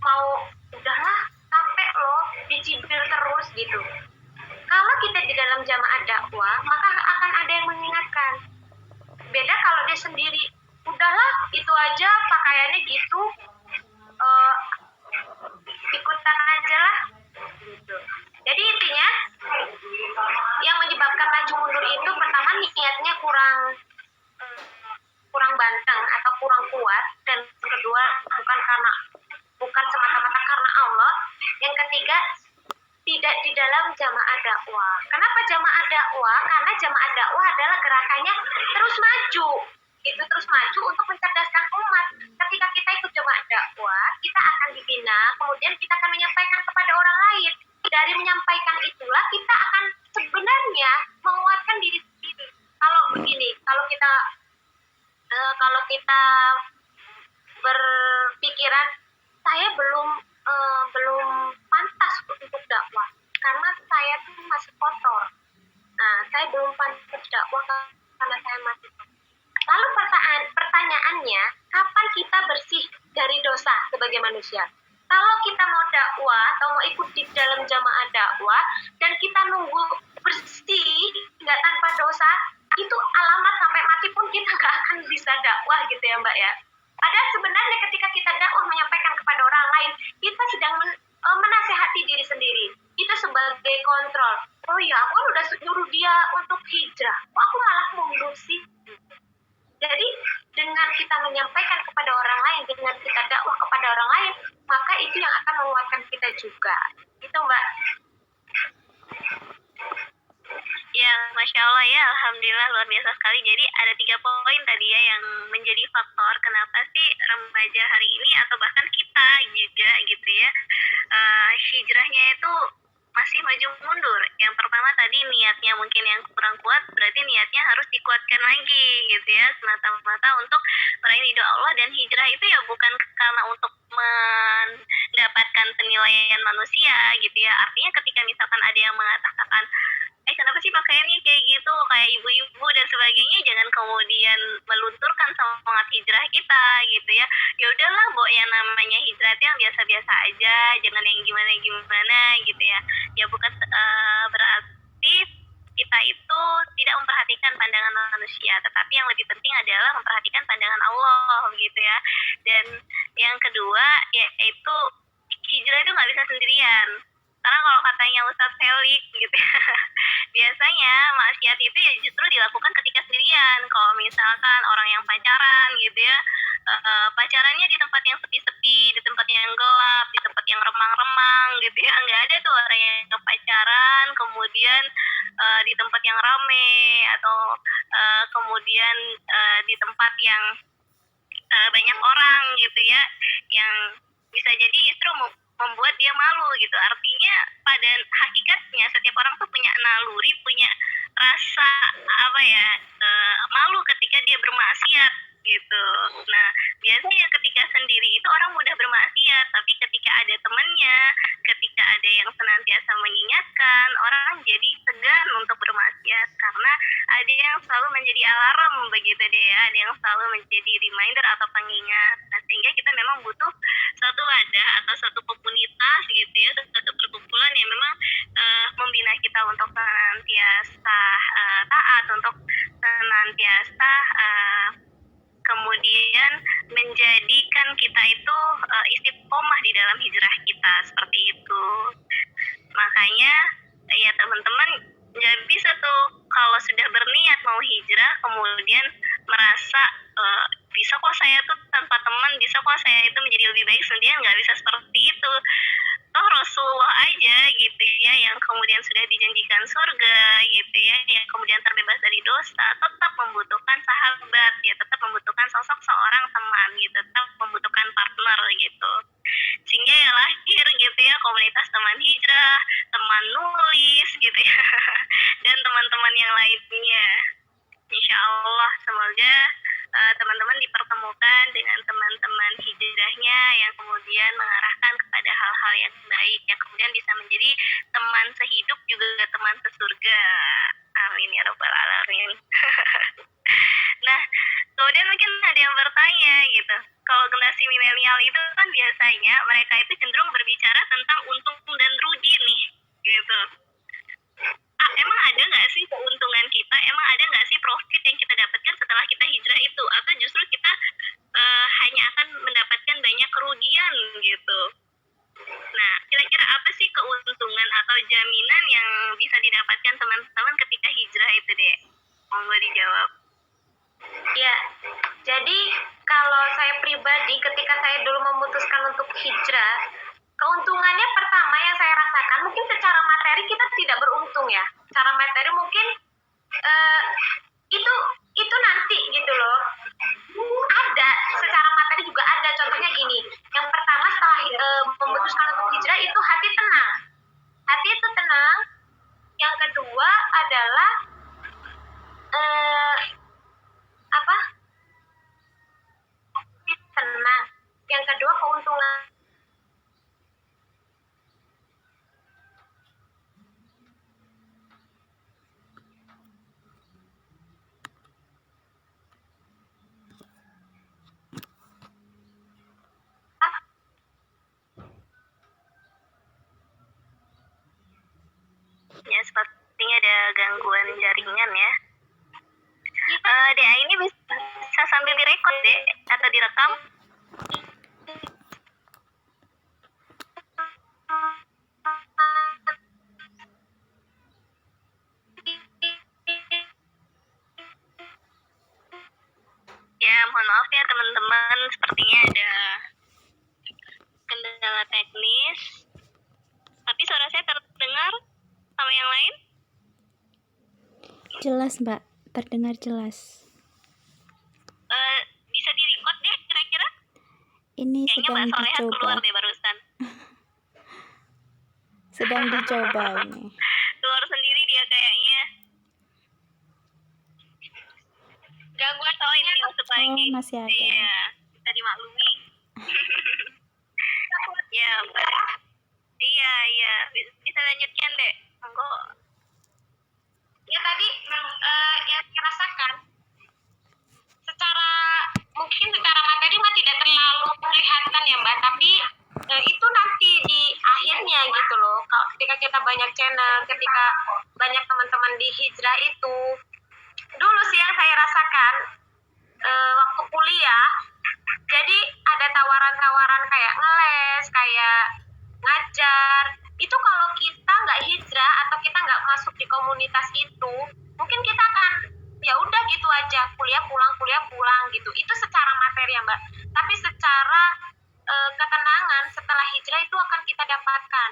mau udahlah capek loh dicibir terus gitu. Kalau kita di dalam jamaah dakwah, maka akan ada yang mengingatkan. Beda kalau dia sendiri, udahlah itu aja pakaiannya gitu, ikutan aja lah. Gitu. Jadi intinya yang menyebabkan maju mundur itu pertama niatnya kurang banteng atau kurang kuat, dan kedua bukan semata-mata karena Allah. Yang ketiga tidak di dalam jamaah dakwah. Kenapa jamaah dakwah? Karena jamaah dakwah adalah gerakannya terus maju. Itu terus maju untuk mencerdaskan umat. Ketika kita ikut jamaah dakwah, kita akan dibina, kemudian kita akan menyampaikan kepada orang lain. Dari menyampaikan itulah kita akan sebenarnya menguatkan diri sendiri. Kalau begini, kalau kita berpikiran saya belum pantas untuk dakwah karena saya tuh masih kotor. Nah, saya belum pantas dakwah karena saya masih kotor. Lalu pertanyaannya, kapan kita bersih dari dosa sebagai manusia? Kalau kita mau dakwah atau mau ikut di dalam jamaah dakwah dan kita nunggu bersih nggak tanpa dosa, itu alamat sampai mati pun kita nggak akan bisa dakwah gitu ya Mbak ya. Padahal sebenarnya ketika kita dakwah menyampaikan kepada orang lain, kita sedang menasehati diri sendiri. Itu sebagai kontrol. Oh ya, aku udah nyuruh dia untuk hijrah, kok aku malah mundur sih? Jadi dengan kita menyampaikan kepada orang lain, dengan kita dakwah kepada orang lain, maka itu yang akan menguatkan kita juga. Itu Mbak. Ya, Masya Allah ya, Alhamdulillah luar biasa sekali. Jadi ada 3 poin tadi ya yang menjadi faktor kenapa sih remaja hari ini atau bahkan kita juga gitu ya, hijrahnya itu masih maju mundur. Yang pertama tadi niatnya mungkin yang kurang kuat, berarti niatnya harus dikuatkan lagi gitu ya, semata-mata untuk meraih ridho Allah. Dan hijrah itu ya bukan karena untuk mendapatkan penilaian penilaian manusia gitu ya. Artinya ketika misalkan ada yang mengatakan kenapa sih pakaiannya kayak gitu, kayak ibu-ibu dan sebagainya, jangan kemudian melunturkan semangat hijrah kita gitu ya. Ya udahlah, yang namanya hijrah itu yang biasa-biasa aja, jangan yang gimana-gimana gitu ya. Ya bukan berarti kita itu tidak memperhatikan pandangan manusia, tetapi yang lebih penting adalah memperhatikan pandangan Allah gitu ya. Dan yang kedua yaitu hijrah itu nggak bisa sendirian. Karena kalau katanya Ustadz Felix gitu ya, biasanya maksiat itu ya justru dilakukan ketika sendirian. Kalau misalkan orang yang pacaran gitu ya, pacarannya di tempat yang sepi-sepi, di tempat yang gelap, di tempat yang remang-remang gitu ya. Nggak ada tuh orang yang pacaran kemudian di tempat yang rame, atau kemudian di tempat yang banyak orang gitu ya, yang bisa jadi justru membuat dia malu gitu. Artinya pada hakikatnya setiap orang tuh punya naluri, punya rasa malu ketika dia bermaksiat gitu. Nah, biasanya ketika sendiri itu orang mudah bermaksiat, tapi ketika ada temannya, ketika ada yang senantiasa mengingatkan, orang jadi segan untuk bermaksiat karena ada yang selalu menjadi alarm begitu deh ya, ada yang selalu menjadi reminder atau pengingat. Nah, sehingga kita memang butuh suatu wadah atau suatu komunitas gitu ya, suatu perkumpulan yang memang membina kita untuk senantiasa taat, untuk senantiasa kemudian menjadikan kita itu istiqomah di dalam hijrah kita, seperti itu. Makanya ya teman-teman, nggak bisa tuh kalau sudah berniat mau hijrah kemudian merasa bisa kok saya tuh tanpa teman, bisa kok saya itu menjadi lebih baik sendirian. Nggak bisa seperti itu. Toh Rasulullah aja gitu ya, yang kemudian sudah dijanjikan surga gitu ya, yang kemudian terbebas dari dosa, tetap membutuhkan sahabat ya, tetap membutuhkan sosok seorang teman gitu, tetap membutuhkan partner gitu. Sehingga ya lahir gitu ya komunitas teman hijrah, teman nulis gitu ya, dan teman-teman yang lainnya. Insya Allah semoga teman-teman dipertemukan dengan teman-teman hijrahnya yang kemudian mengarahkan kepada hal-hal yang baik, yang kemudian bisa menjadi teman sehidup juga teman sesurga. Amin ya rabbal alamin. Nah, kemudian mungkin ada yang bertanya gitu, kalau generasi milenial itu kan biasanya mereka itu cenderung berbicara tentang untung dan rugi nih gitu. Emang ada nggak sih keuntungan kita? Emang ada nggak sih profit yang kita dapatkan setelah kita hijrah itu? Atau justru kita hanya akan mendapatkan banyak kerugian gitu? Nah, kira-kira apa sih keuntungan atau jaminan yang bisa didapatkan teman-teman ketika hijrah itu deh? Monggo dijawab. Ya, jadi kalau saya pribadi ketika saya dulu memutuskan untuk hijrah, keuntungannya pertama yang saya rasakan, mungkin secara materi kita tidak beruntung ya. Secara materi mungkin itu nanti gitu loh. Ada, secara materi juga ada. Contohnya gini, yang pertama setelah memutuskan untuk hijrah itu hati tenang. Hati itu tenang. Yang kedua adalah tenang. Yang kedua keuntungan Ya, sepertinya ada gangguan jaringan ya. DA ini bisa sambil direkod deh, atau direkam? Ya, mohon maaf ya teman-teman, sepertinya ada kendala teknis. Tapi suara saya terdengar sama yang lain? Jelas Mbak, terdengar jelas. Bisa direcord deh kira-kira? Ini Kayaknya sedang Mbak Soleha dicoba. keluar deh barusan. Sedang dicoba ini. Keluar sendiri dia kayaknya. Gangguan ini masuk lagi. Masih ada. Iya, bisa dimaklumi. Ya, baik. tapi itu nanti di akhirnya gitu loh. Kalau ketika kita banyak channel, ketika banyak teman-teman di hijrah itu, dulu sih yang saya rasakan waktu kuliah, jadi ada tawaran-tawaran kayak ngeles, kayak ngajar. Itu kalau kita nggak hijrah atau kita nggak masuk di komunitas itu, mungkin kita akan ya udah gitu aja, kuliah pulang gitu. Itu secara materi ya Mbak. Tapi secara ketenangan setelah hijrah itu akan kita dapatkan.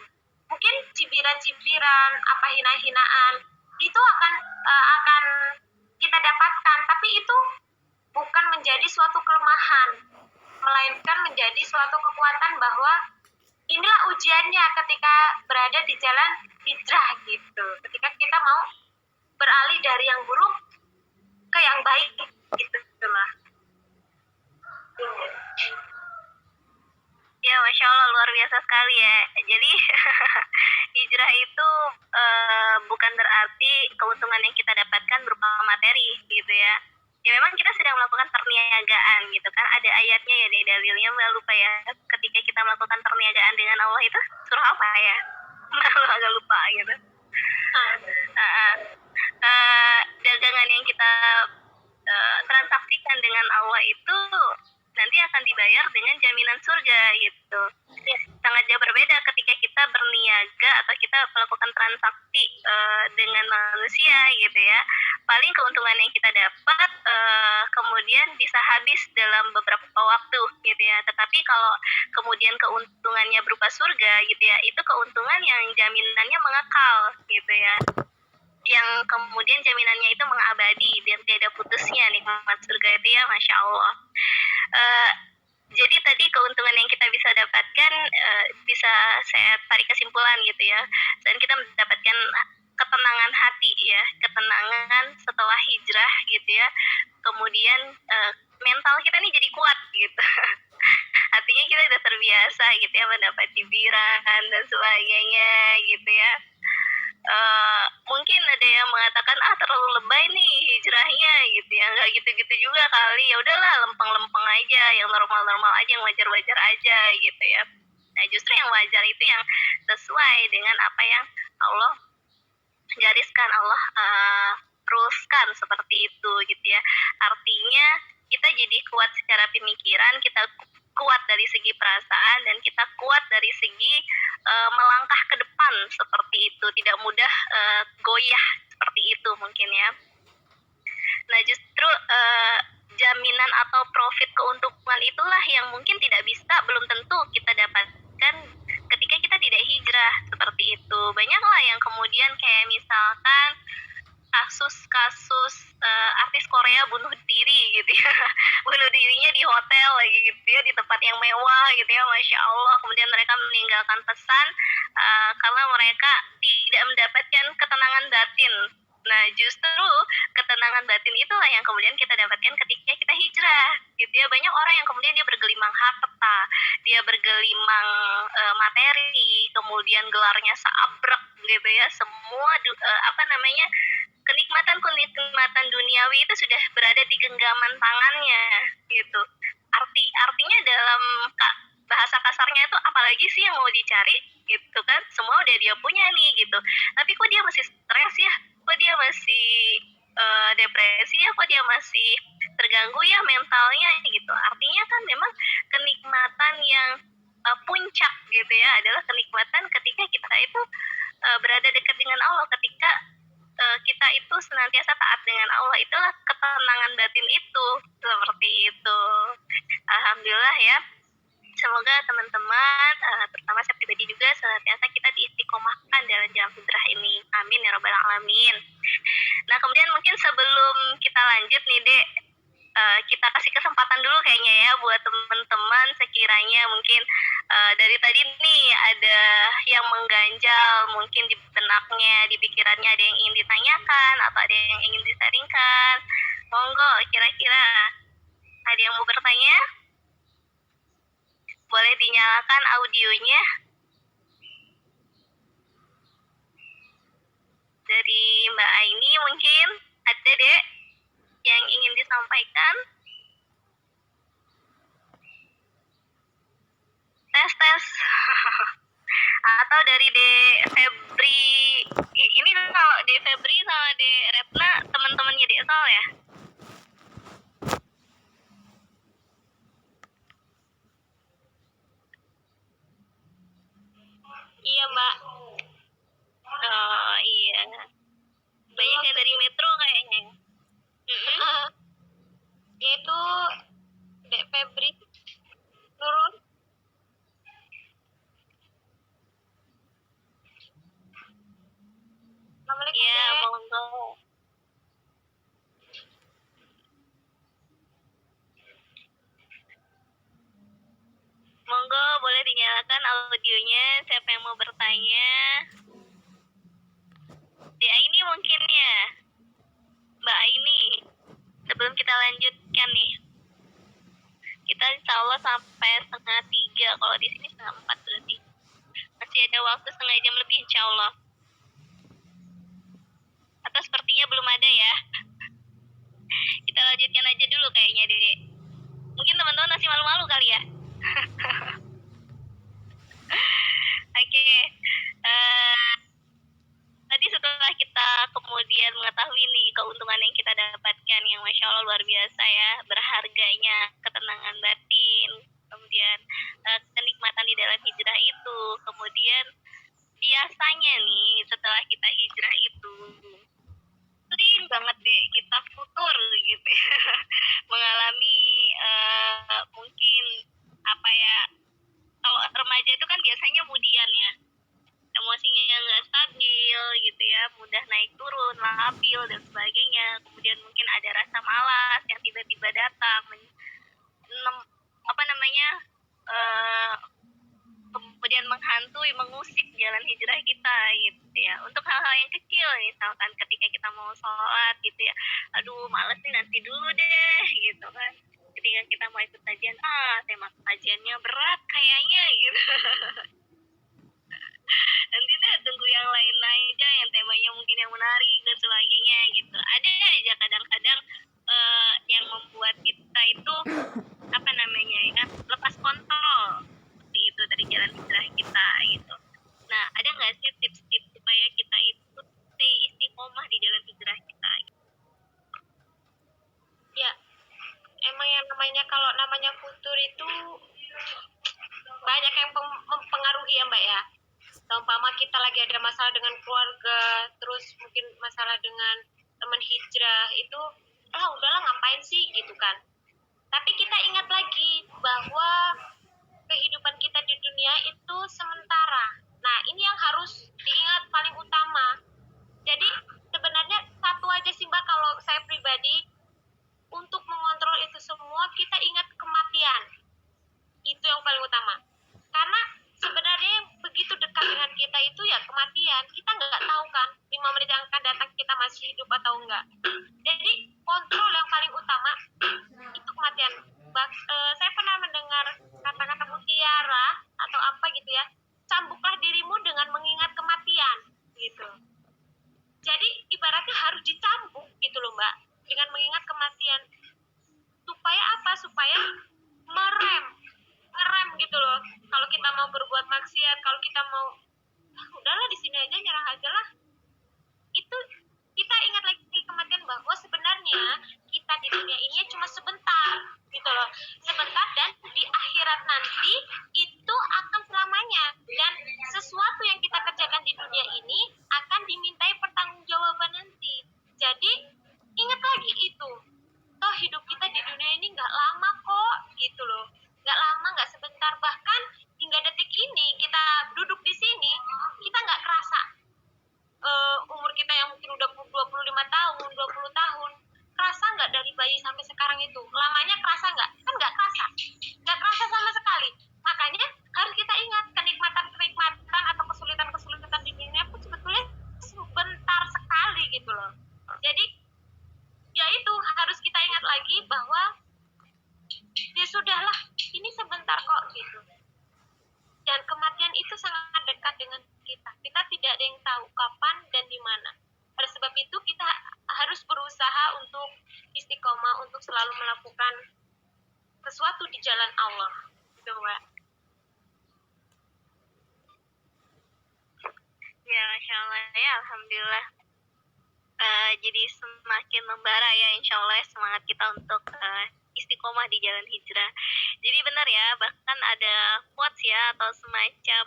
Mungkin cibiran-cibiran, apa hina-hinaan itu akan kita dapatkan, tapi itu bukan menjadi suatu kelemahan, melainkan menjadi suatu kekuatan bahwa inilah ujiannya ketika berada di jalan hijrah gitu. Ketika kita mau beralih dari yang buruk ke yang baik gitu lah. Ya, Masya Allah, luar biasa sekali ya. Jadi hijrah itu bukan berarti keuntungan yang kita dapatkan berupa materi gitu ya. Ya memang kita sedang melakukan perniagaan gitu kan. Ada ayatnya ya, dari dalilnya Mbak lupa ya. Ketika kita melakukan perniagaan dengan Allah itu surah apa ya? Malu agak lupa gitu. Dagangan yang kita transaksikan dengan Allah itu nanti akan dibayar dengan jaminan surga gitu. Sangat jauh berbeda ketika kita berniaga atau kita melakukan transaksi dengan manusia gitu ya. Paling keuntungan yang kita dapat kemudian bisa habis dalam beberapa waktu gitu ya. Tetapi kalau kemudian keuntungannya berupa surga gitu ya, itu keuntungan yang jaminannya mengekal gitu ya, yang kemudian jaminannya itu mengabadi dan tidak putusnya nikmat surga itu ya, Masya Allah. Jadi tadi keuntungan yang kita bisa dapatkan bisa saya tarik kesimpulan gitu ya, dan kita mendapatkan ketenangan hati ya, ketenangan setelah hijrah gitu ya. Kemudian mental kita nih jadi kuat gitu. Artinya kita udah terbiasa gitu ya mendapat cibiran dan sebagainya gitu ya. Mungkin ada yang mengatakan terlalu lebay nih hijrahnya gitu ya. Nggak gitu-gitu juga kali, ya udahlah lempeng-lempeng aja, yang normal-normal aja, yang wajar-wajar aja gitu ya. Nah justru yang wajar itu yang sesuai dengan apa yang Allah gariskan, Allah teruskan seperti itu gitu ya. Artinya kita jadi kuat secara pemikiran, kita kuat dari segi perasaan, dan kita kuat dari segi melangkah ke depan seperti itu, tidak mudah goyah seperti itu mungkin ya. Nah justru jaminan atau profit keuntungan itulah yang mungkin tidak bisa, belum tentu kita dapatkan ketika kita tidak hijrah seperti itu. Banyaklah yang kemudian kayak misalkan kasus-kasus artis Korea bunuh diri gitu ya. Bunuh dirinya di hotel lagi gitu ya, di tempat yang mewah gitu ya, Masya Allah. Kemudian mereka meninggalkan pesan karena mereka tidak mendapatkan ketenangan batin. Nah justru ketenangan batin itulah yang kemudian kita dapatkan ketika kita hijrah gitu ya. Banyak orang yang kemudian dia bergelimang harta, dia bergelimang materi, kemudian gelarnya seabrek gitu ya, semua kenikmatan duniawi itu sudah berada di genggaman tangannya gitu. Artinya dalam bahasa kasarnya itu, apalagi sih yang mau dicari gitu kan, semua udah dia punya nih gitu, tapi kok dia masih stres ya, kok dia masih depresi ya, kok dia masih terganggu ya mentalnya gitu. Artinya kan memang kenikmatan yang puncak gitu ya adalah kenikmatan ketika kita itu berada dekat dengan Allah, ketika kita itu senantiasa taat dengan Allah. Itulah ketenangan batin itu, seperti itu. Alhamdulillah ya. Semoga teman-teman, terutama saya pribadi juga, senantiasa kita diistiqomahkan dalam jalan hijrah ini. Amin ya rabbal alamin. Nah kemudian mungkin sebelum kita lanjut nih Dek, kita kasih kesempatan dulu kayaknya ya buat teman-teman, sekiranya mungkin dari tadi nih ada yang mengganjal mungkin di benaknya, di pikirannya, ada yang ingin ditanyakan atau ada yang ingin disaringkan. Monggo, kira-kira ada yang mau bertanya? Boleh dinyalakan audionya. Dari Mbak Aini mungkin ada Dek yang ingin disampaikan. dari De Febri, ini kalau De Febri sama De Retna teman-temannya De Sal ya? Iya Mbak. Oh iya. Banyak yang dari Metro kayaknya. Yaitu Dek Febri, Nurul. Assalamualaikum. Iya, monggo. Monggo, boleh dinyalakan audionya. Siapa yang mau bertanya? Ya ini mungkin ya, Mbak Aini. Sebelum kita lanjutkan nih, kita insya Allah sampai 2:30. Kalau di sini 2:30 berarti masih ada waktu setengah jam lebih insya Allah. Atau sepertinya belum ada ya. Kita lanjutkan aja dulu kayaknya, Dek. Mungkin teman-teman masih malu-malu kali ya. Oke. Tadi setelah kita kemudian mengetahui nih keuntungan yang kita dapatkan yang Masya Allah luar biasa ya, berharganya ketenangan batin, kemudian kenikmatan di dalam hijrah itu, kemudian biasanya nih setelah kita hijrah itu sering banget deh kita futur gitu ya. Mengalami mungkin apa ya, kalau remaja itu kan biasanya kemudian ya emosinya yang nggak stabil gitu ya, mudah naik turun, labil dan sebagainya. Kemudian mungkin ada rasa malas yang tiba-tiba datang, kemudian menghantui, mengusik jalan hijrah kita gitu ya. Untuk hal-hal yang kecil, misalkan ketika kita mau sholat gitu ya, aduh males nih nanti dulu deh gitu kan. Ketika kita mau ikut kajian, tema kajiannya berat kayaknya gitu. Nanti deh tunggu yang lain aja yang temanya mungkin yang menarik dan sebagainya gitu. Ada aja kadang-kadang yang membuat kita itu apa namanya ya, lepas kontrol seperti itu dari jalan hijrah kita gitu. Nah, ada nggak sih tips-tips supaya kita itu stay istiqomah di jalan hijrah kita? Ya, emang yang namanya kalau namanya futur itu banyak yang mempengaruhi ya Mbak ya. Umpama kita lagi ada masalah dengan keluarga, terus mungkin masalah dengan teman hijrah itu, udahlah ngapain sih gitu kan. Tapi kita ingat lagi bahwa kehidupan kita di dunia itu sementara. Nah, ini yang harus diingat paling utama. Jadi sebenarnya satu aja sih Mbak, kalau saya pribadi, untuk mengontrol itu semua kita ingat kematian. Itu yang paling utama. Karena sebenarnya yang begitu dekat dengan kita itu ya kematian. Kita nggak tahu kan 5 menit yang akan datang kita masih hidup atau enggak. Jadi kontrol yang paling utama itu kematian. Saya pernah mendengar kata-kata mutiara atau apa gitu ya, cambuklah dirimu dengan mengingat kematian gitu. Jadi ibaratnya harus dicambuk gitu loh Mbak, dengan mengingat kematian. Supaya apa? Supaya ngerem gitu loh. Kalau kita mau berbuat maksiat, kalau kita mau udahlah di sini aja, nyerah aja lah. Itu kita ingat lagi kematian, bahwa sebenarnya kita di dunia ini cuma sebentar gitu loh. Sebentar, dan di akhirat nanti itu akan selamanya. Dan sesuatu yang kita kerjakan di dunia ini akan dimintai pertanggungjawaban nanti. Jadi ingat lagi itu. Toh hidup kita di dunia ini nggak lama kok gitu loh. Nggak lama, nggak sebentar. Bahkan hingga detik ini kita duduk di sini, kita nggak kerasa umur kita yang mungkin udah 25 tahun, 20 tahun. Kerasa nggak dari bayi sampai sekarang itu? Lamanya kerasa nggak? Kan nggak kerasa. Nggak kerasa sama sekali. Makanya harus kita ingat kenikmatan atau kesulitan di dunia pun sebetulnya sebentar sekali gitu loh. Jadi ya itu harus kita ingat lagi bahwa ya sudahlah, ini sebentar kok gitu. Dan kematian itu sangat dekat dengan kita. Kita tidak ada yang tahu kapan dan di mana. Oleh sebab itu kita harus berusaha untuk istiqomah, untuk selalu melakukan sesuatu di jalan Allah. Gitu, Mbak. Masya Allah ya, alhamdulillah. Jadi semakin membara ya, insya Allah semangat kita untuk istiqomah di jalan hijrah. Jadi benar ya, bahkan ada quotes ya atau semacam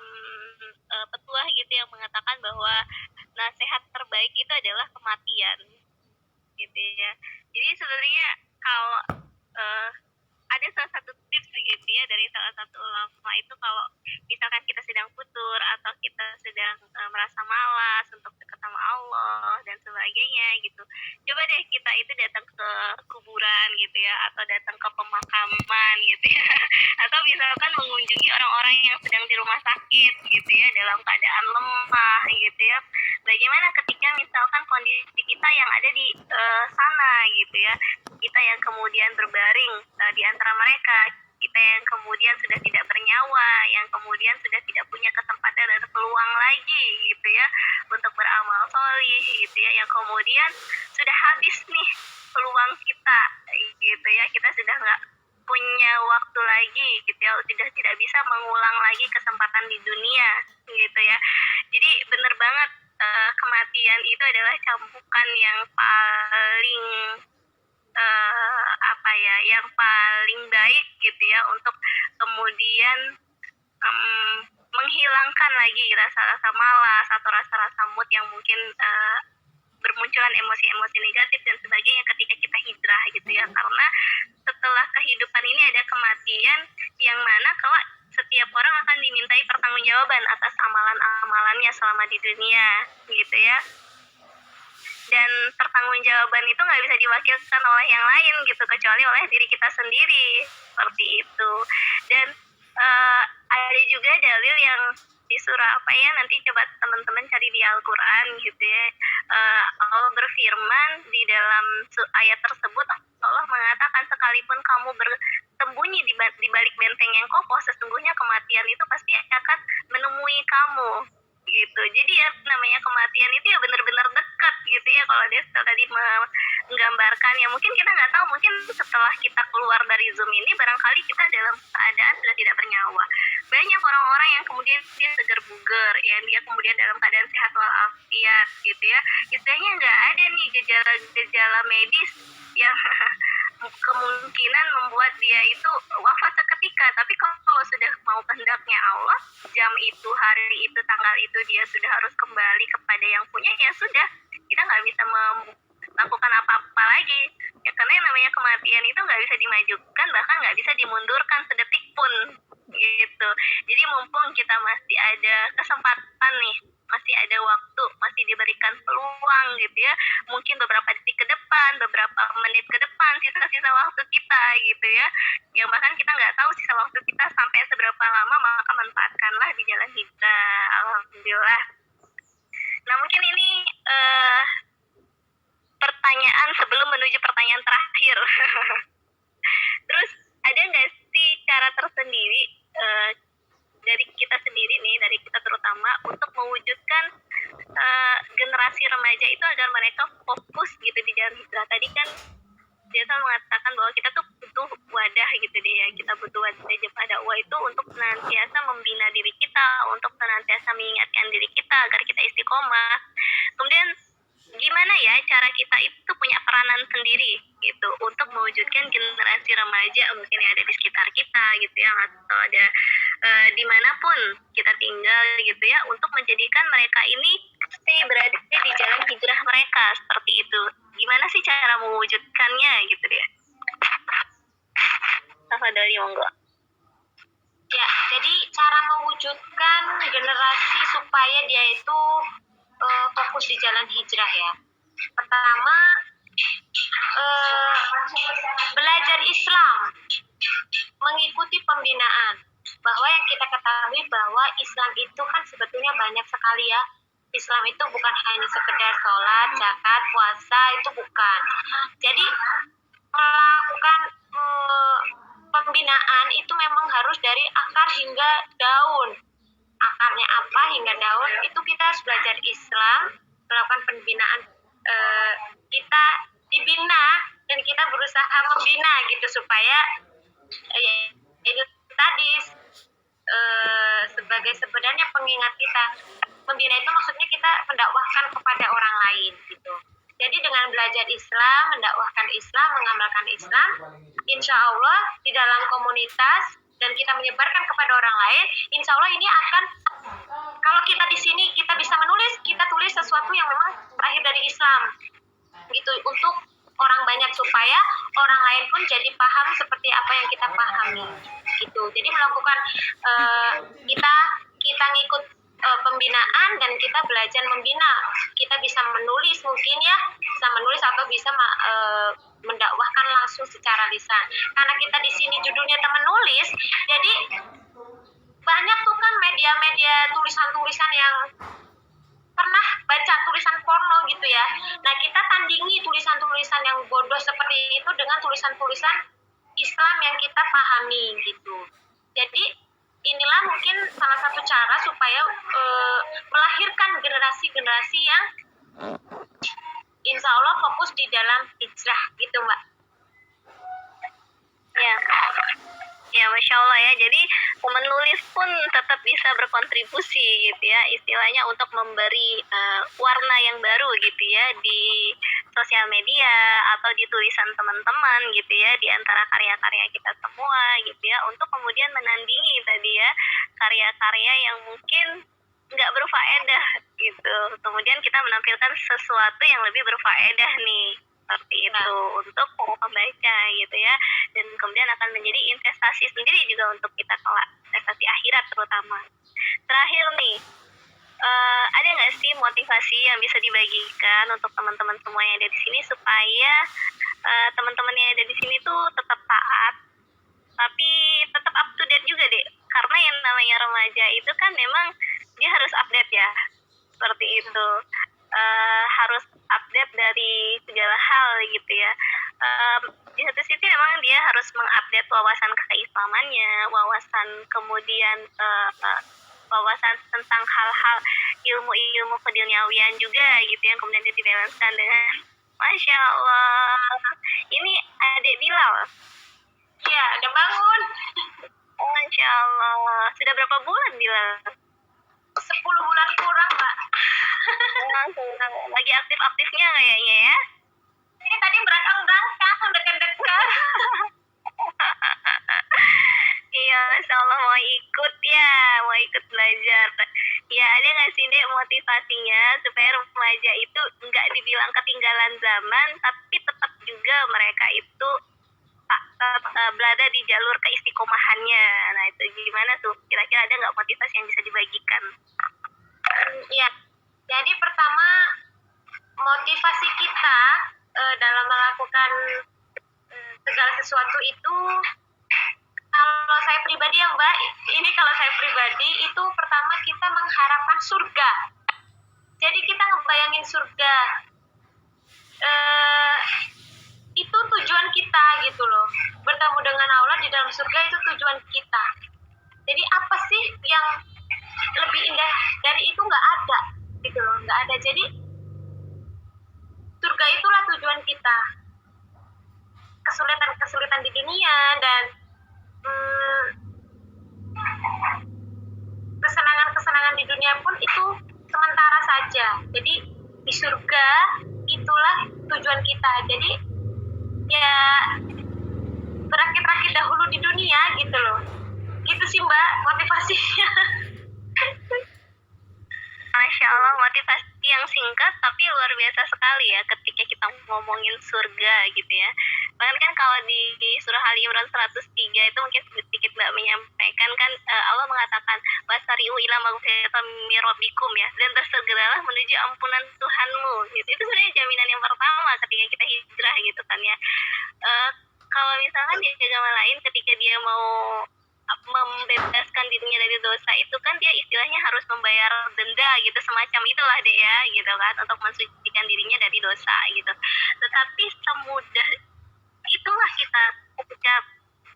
petuah gitu yang mengatakan bahwa nasihat terbaik itu adalah kematian, gitu ya. Jadi sebenarnya kalau ada salah satu tips gitu ya dari salah satu ulama itu, kalau misalkan kita sedang futur atau kita sedang merasa malas untuk dekat sama Allah dan sebagainya gitu, coba deh kita itu datang ke kuburan gitu ya, atau datang ke pemakaman gitu ya, atau misalkan mengunjungi orang-orang yang sedang di rumah sakit gitu ya dalam keadaan lemah gitu ya. Bagaimana ketika misalkan kondisi kita yang ada di sana gitu ya, kita yang kemudian berbaring di antara mereka, kita yang kemudian sudah tidak bernyawa, yang kemudian sudah tidak punya kesempatan dan peluang lagi gitu ya untuk beramal solih gitu ya, yang kemudian sudah habis nih peluang kita gitu ya, kita sudah nggak punya waktu lagi gitu ya, sudah tidak bisa mengulang lagi kesempatan di dunia gitu ya. Jadi bener banget, kematian itu adalah cambukan yang paling yang paling baik gitu ya, untuk kemudian menghilangkan lagi rasa-rasa malas atau rasa-rasa mood yang mungkin bermunculan emosi-emosi negatif dan sebagainya ketika kita hijrah gitu ya. Karena setelah kehidupan ini ada kematian, yang mana kelak setiap orang akan dimintai pertanggungjawaban atas amalan-amalannya selama di dunia gitu ya. Dan pertanggungjawaban itu nggak bisa diwakilkan oleh yang lain gitu, kecuali oleh diri kita sendiri, seperti itu. Dan ada juga dalil yang di surah apa ya, nanti coba teman-teman cari di Al-Quran gitu ya. Allah berfirman di dalam ayat tersebut, Allah mengatakan, sekalipun kamu bersembunyi di balik benteng yang kokoh, sesungguhnya kematian itu pasti akan menemui kamu gitu. Jadi ya namanya kematian itu ya benar-benar dekat gitu ya. Kalau dia tadi menggambarkan ya, mungkin kita nggak tahu, mungkin setelah kita keluar dari Zoom ini barangkali kita dalam keadaan sudah tidak bernyawa. Banyak orang-orang yang kemudian dia segar bugar ya, dia kemudian dalam keadaan sehat walafiat gitu ya, istilahnya nggak ada nih gejala-gejala medis yang kemungkinan membuat dia itu wafat seketika. Tapi kalau sudah mau kehendaknya Allah, jam itu, hari itu, tanggal itu dia sudah harus kembali kepada yang punya, ya sudah, kita nggak bisa melakukan apa-apa lagi ya, karena yang namanya kematian itu nggak bisa dimajukan, bahkan nggak bisa dimundurkan sedetik pun gitu. Jadi mumpung kita masih ada kesempatan nih, masih ada waktu, masih diberikan peluang gitu ya, mungkin beberapa detik ke depan, beberapa menit ke depan, sisa-sisa waktu kita gitu ya, yang bahkan kita nggak tahu sisa waktu kita sampai seberapa lama, maka manfaatkanlah di jalan hijrah. Alhamdulillah. Nah mungkin ini pertanyaan sebelum menuju pertanyaan terakhir. Terus ada nggak sih cara tersendiri dari kita sendiri nih, dari kita terutama, untuk mewujudkan generasi remaja itu agar mereka fokus gitu di jalan hijrah? Tadi kan dia selalu mengatakan bahwa kita tuh butuh wadah gitu deh ya, kita butuh wadah jemaah dakwah itu untuk senantiasa membina diri kita, untuk senantiasa mengingatkan diri kita agar kita istiqomah. Kemudian gimana ya cara kita itu punya peranan sendiri gitu untuk mewujudkan generasi remaja mungkin yang ada di sekitar kita gitu ya, atau ada dimanapun kita tinggal gitu ya, untuk menjadikan mereka ini stay berada di jalan hijrah mereka seperti itu. Gimana sih cara mewujudkannya gitu deh? Tafadhali monggo. Ya, jadi cara mewujudkan generasi supaya dia itu fokus di jalan hijrah ya. Pertama, belajar Islam, mengikuti pembinaan. Bahwa yang kita ketahui bahwa Islam itu kan sebetulnya banyak sekali ya. Islam itu bukan hanya sekedar sholat, zakat, puasa, itu bukan. Jadi melakukan pembinaan itu memang harus dari akar hingga daun. Akarnya apa hingga daun, itu kita harus belajar Islam, melakukan pembinaan, kita dibina dan kita berusaha membina gitu supaya ini tadi sebagai sebenarnya pengingat kita membina itu maksudnya kita mendakwahkan kepada orang lain gitu. Jadi dengan belajar Islam, mendakwahkan Islam, mengamalkan Islam, insya Allah di dalam komunitas dan kita menyebarkan kepada orang lain, insya Allah ini akan, kalau kita di sini kita bisa menulis, kita tulis sesuatu yang memang lahir dari Islam gitu, untuk orang banyak supaya orang lain pun jadi paham seperti apa yang kita pahami gitu. Jadi melakukan kita ngikut pembinaan dan kita belajar membina, kita bisa menulis mungkin ya, bisa menulis atau bisa mendakwahkan langsung secara lisan. Karena kita di sini judulnya teman nulis, jadi banyak tuh kan media-media tulisan-tulisan yang pernah baca tulisan porno gitu ya. Nah, kita tandingi tulisan-tulisan yang bodoh seperti itu dengan tulisan-tulisan Islam yang kita pahami gitu. Jadi inilah mungkin salah satu cara supaya melahirkan generasi-generasi yang insya Allah fokus di dalam hijrah gitu, Mbak. Ya, Masya Allah ya. Jadi menulis pun tetap bisa berkontribusi gitu ya, istilahnya untuk memberi warna yang baru gitu ya di sosial media atau di tulisan teman-teman gitu ya, di antara karya-karya kita semua gitu ya, untuk kemudian menandingi tadi ya karya-karya yang mungkin nggak berfaedah gitu. Kemudian kita menampilkan sesuatu yang lebih berfaedah nih, seperti itu untuk pembaca gitu ya, dan kemudian akan menjadi investasi sendiri juga untuk kita kelak, investasi akhirat terutama. Terakhir nih, ada nggak sih motivasi yang bisa dibagikan untuk teman-teman semua yang ada di sini supaya teman-teman yang ada di sini tuh tetap taat tapi tetap up to date juga deh, karena yang namanya remaja itu kan memang dia harus update ya, seperti itu. Harus update dari segala hal gitu ya. Di satu sisi memang dia harus mengupdate wawasan keislamannya, wawasan kemudian wawasan tentang hal-hal ilmu-ilmu keduniawian juga gitu, yang kemudian dia dibalaskan dengan Masya Allah, ini adik Bilal. Iya, udah bangun. Masya Allah, sudah berapa bulan Bilal? 10 bulan kurang, Mbak. Lagi aktif-aktifnya kayaknya ya. Ini tadi berangkat deket-deket. Iya, Masya Allah, mau ikut ya, mau ikut belajar. Ya, ada nggak sih Dek motivasinya supaya remaja itu nggak dibilang ketinggalan zaman, tapi tetap juga mereka itu berada di jalur keistiqomahannya. Nah, itu gimana tuh? Kira-kira ada nggak motivasi yang bisa dibagikan? Iya, jadi pertama motivasi kita dalam melakukan segala sesuatu itu, kalau saya pribadi ya Mbak, ini kalau saya pribadi itu pertama kita mengharapkan surga. Jadi kita ngebayangin surga, itu tujuan kita gitu loh. Bertemu dengan Allah di dalam surga itu tujuan kita. Jadi apa sih yang lebih indah dari itu? Nggak ada gitu loh, nggak ada. Jadi surga itulah tujuan kita. Kesulitan-kesulitan di dunia dan kesenangan-kesenangan di dunia pun itu sementara saja. Jadi di surga itulah tujuan kita. Jadi ya berakit-rakit dahulu di dunia gitu loh. Gitu sih Mbak motivasinya. Masya Allah, motivasi yang singkat tapi luar biasa sekali ya ketika kita ngomongin surga gitu ya. Bahkan kan kalau di surah Ali Imran 103 itu mungkin sedikit Mbak menyampaikan kan, Allah mengatakan wasari'u ila maghfiratin min rabbikum ya, dan bersegeralah menuju ampunan Tuhanmu gitu. Itu sebenarnya jaminan yang pertama ketika kita hijrah gitu kan ya. Kalau misalkan di agama lain ketika dia mau membebaskan dirinya dari dosa itu kan dia istilahnya harus membayar denda gitu, semacam itulah deh ya gitu kan, untuk mensucikan dirinya dari dosa gitu. Tetapi semudah itulah kita ketika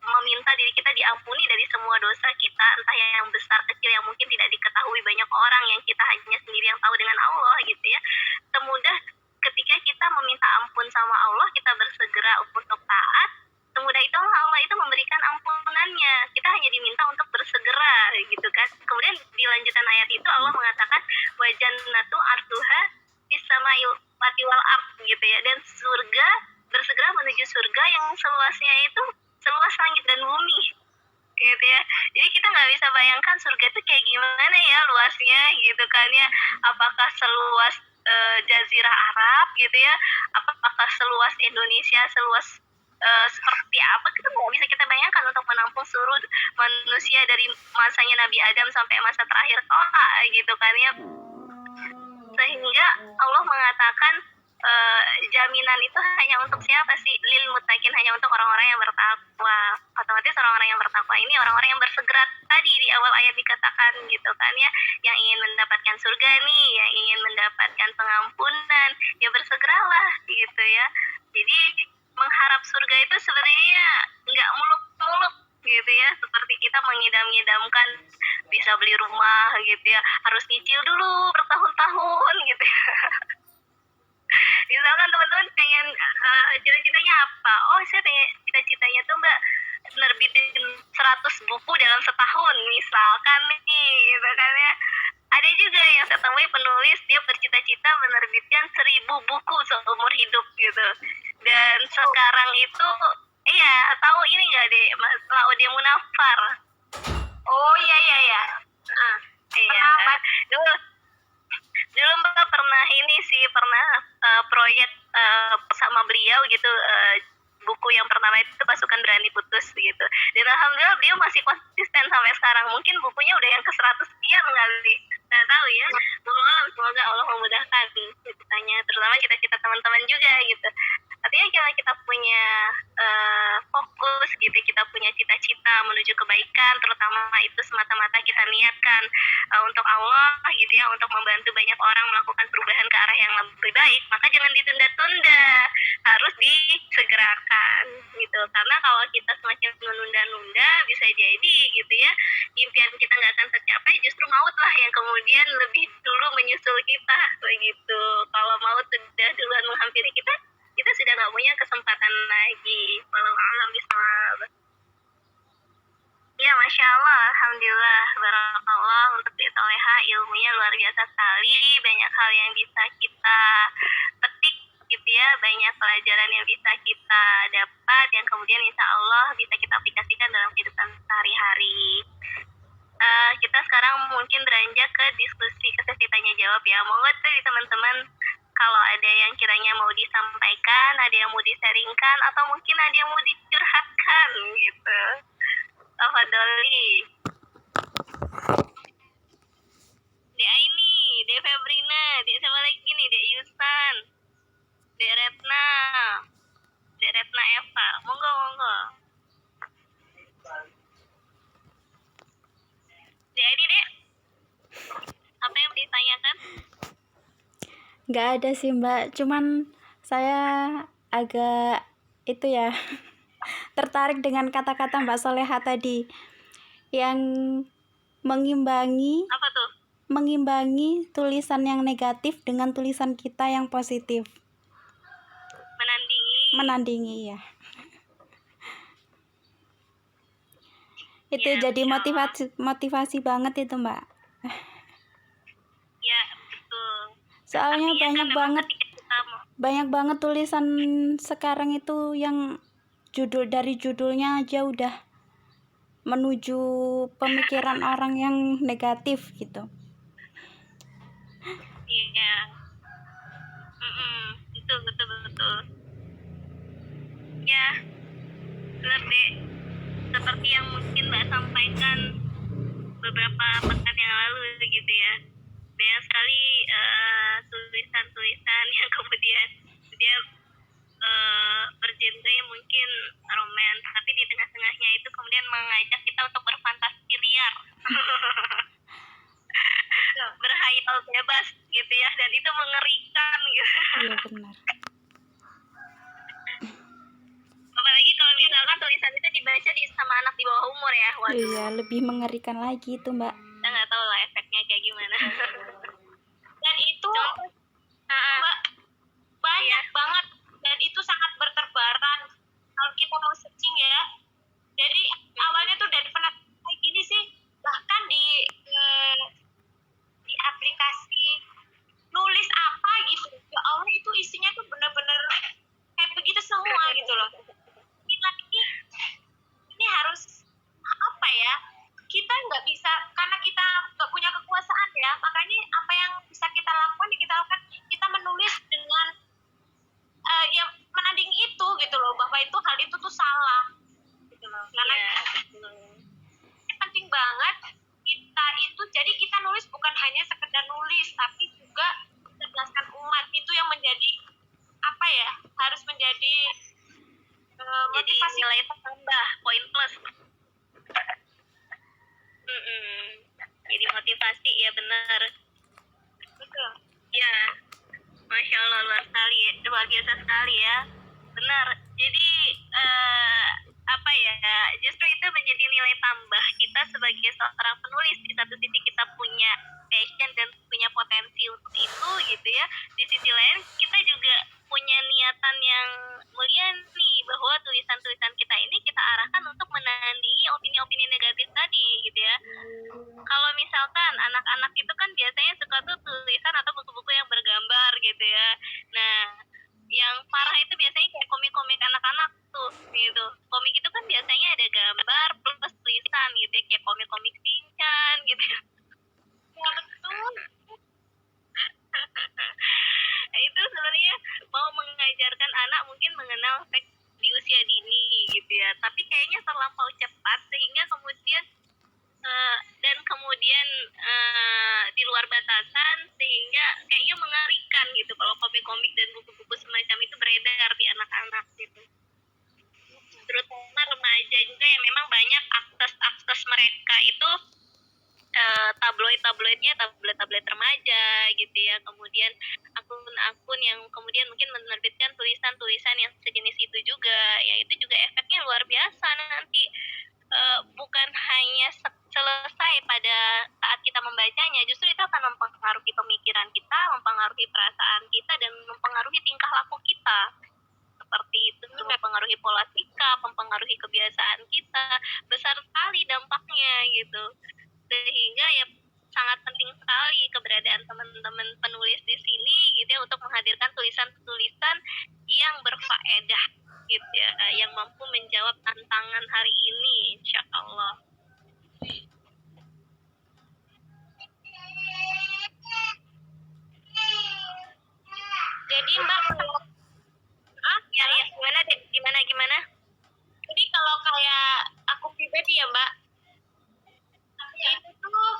meminta diri kita diampuni dari semua dosa kita, entah yang besar kecil yang mungkin tidak diketahui banyak orang, yang kita hanya sendiri yang tahu dengan Allah gitu ya. Semudah ketika kita meminta ampun sama Allah, kita bersegera untuk taat, semudah itu Allah itu memberikan ampunannya. Kita hanya diminta untuk bersegera gitu kan. Kemudian di lanjutan ayat itu Allah mengatakan wa jannatu arduha bis-samai wal ard gitu ya, dan surga bersegera menuju surga yang seluasnya itu seluas langit dan bumi gitu ya. Jadi kita nggak bisa bayangkan surga itu kayak gimana ya luasnya gitu kan ya. Apakah seluas Jazirah Arab gitu ya, apakah seluas Indonesia, seluas seperti apa, kita nggak bisa kita bayangkan untuk menampung seluruh manusia dari masanya Nabi Adam sampai masa terakhir gitu kan ya. Sehingga Allah mengatakan jaminan itu hanya untuk siapa sih? Lil muttaqin, hanya untuk orang-orang yang bertakwa. Otomatis orang-orang yang bertakwa ini orang-orang yang bersegera tadi di awal ayat dikatakan gitu kan ya, yang ingin mendapatkan surga nih, yang ingin mendapatkan pengampunan, ya bersegeralah gitu ya. Jadi mengharap surga itu sebenarnya nggak muluk-muluk gitu ya, seperti kita mengidam-idamkan bisa beli rumah gitu ya, harus nyicil dulu bertahun-tahun gitu ya. Misalkan teman-teman pengen cita-citanya apa? Oh, saya pengen cita-citanya tuh Mbak nerbitin 100 buku dalam setahun misalkan nih gitu kan ya. Ada juga yang saya temui penulis dia bercita-cita menerbitkan 1000 buku seumur hidup gitu. Dan sekarang itu iya, tahu ini nggak deh Mas Laude Munafar? Oh iya. Iya. Dulu Mbak pernah ini sih, proyek sama beliau gitu, buku yang pertama itu Pasukan Berani Putus gitu. Dan alhamdulillah beliau masih konsisten sampai sekarang. Mungkin bukunya udah yang ke-100 sekian kali. Nggak tahu ya. Semoga Allah memudahkan ceritanya, terutama cita-cita teman-teman juga gitu. Artinya kita punya fokus gitu, kita punya cita-cita menuju kebaikan, terutama itu semata-mata kita niatkan untuk Allah gitu ya, untuk membantu banyak orang melakukan perubahan ke arah yang lebih baik, maka jangan ditunda-tunda, harus disegerakan gitu. Karena kalau kita semakin menunda-nunda, bisa jadi gitu ya, impian kita nggak akan tercapai, justru maut lah yang kemudian lebih dulu menyusul kita begitu. Kalau maut sudah duluan menghampiri kita sudah nggak punya kesempatan lagi. Walau alam bisawab. Ya, Masya Allah, Alhamdulillah, Barakallah untuk Ditoleha, ilmunya luar biasa sekali, banyak hal yang bisa kita petik gitu ya, banyak pelajaran yang bisa kita dapat, yang kemudian insya Allah bisa kita aplikasikan dalam kehidupan sehari-hari. Kita sekarang mungkin beranjak ke diskusi, ke sesi tanya jawab ya. Monggo tuh teman-teman, kalau ada yang kiranya mau disampaikan, ada yang mau disaringkan, atau mungkin ada yang mau dicurhatkan gitu. Tafadholi. Dek Aini, Dek Febrina, Dek siapa lagi nih? Dek Yusan, Dek Retna Eva. Monggo. Dek Aini, Dek. Apa yang ditanyakan? Nggak ada sih Mbak, cuman saya agak itu ya tertarik dengan kata-kata Mbak Soleha tadi yang mengimbangi Apa tuh? tulisan yang negatif dengan tulisan kita yang positif, menandingi ya. Itu Ya, jadi Masya Allah. motivasi banget itu Mbak, Ya, betul. soalnya Artinya kan banyak memang banget ketika kita banyak banget tulisan sekarang itu yang dari judulnya aja udah menuju pemikiran orang yang negatif gitu. iya. Itu betul. Ya, benar deh. Seperti yang mungkin Mbak sampaikan beberapa pekan yang lalu gitu ya. Banyak sekali tulisan-tulisan yang kemudian dia bergenre mungkin romans, tapi di tengah-tengahnya itu kemudian mengajak kita untuk berfantasi liar. Berhayal bebas gitu ya, dan itu mengerikan gitu. Iya benar. Apalagi kalau misalkan tulisan itu dibaca sama anak di bawah umur ya. Waduh. Iya, lebih mengerikan lagi itu Mbak. Kita nggak tahu lah efeknya kayak gimana. Dan itu Mbak, banyak banget, dan itu sangat berterbaran kalau kita mau searching ya. Jadi awalnya tuh dari pernah kayak gini sih, bahkan di Jadi Jadi motivasi nilai tambah, poin plus. Jadi motivasi ya benar. betul. Ya, Masya Allah luar biasa sekali ya. Benar. Jadi apa ya? Justru itu menjadi nilai tambah kita sebagai seorang penulis. Di satu sisi kita punya passion dan punya potensi untuk itu gitu ya. Di sisi lain kita juga punya niatan yang mulia nih bahwa tulisan-tulisan kita ini kita arahkan untuk menandingi opini-opini negatif tadi gitu ya. Kalau misalkan anak-anak itu kan biasanya suka tuh tulisan atau buku-buku yang bergambar gitu ya. Nah, yang parah itu biasanya kayak komik-komik anak-anak tuh gitu. Komik itu kan biasanya ada gambar plus tulisan gitu ya, kayak komik-komik Shinchan gitu. Ya betul. Itu sebenarnya mau mengajarkan anak mungkin mengenal seks di usia dini gitu ya. Tapi kayaknya terlampau cepat sehingga kemudian dan kemudian di luar batasan sehingga kayaknya mengerikan gitu kalau komik-komik dan buku-buku semacam itu beredar di anak-anak gitu. Terutama remaja juga yang memang banyak akses mereka itu tabloid-tabloidnya tablet-tablet remaja gitu ya, kemudian akun-akun yang kemudian mungkin menerbitkan tulisan-tulisan yang sejenis itu juga, ya itu juga efeknya luar biasa nanti. Bukan hanya selesai pada saat kita membacanya, justru itu akan mempengaruhi pemikiran kita, mempengaruhi perasaan kita, dan mempengaruhi tingkah laku kita. Seperti itu, mempengaruhi pola sikap, mempengaruhi kebiasaan kita, besar sekali dampaknya gitu. Sehingga ya sangat penting sekali keberadaan teman-teman penulis di sini gitu ya, untuk menghadirkan tulisan-tulisan yang berfaedah gitu ya, yang mampu menjawab tantangan hari ini, insya Allah. Jadi Mbak, Ya, gimana? jadi kalau kayak aku pribadi ya Mbak, itu tuh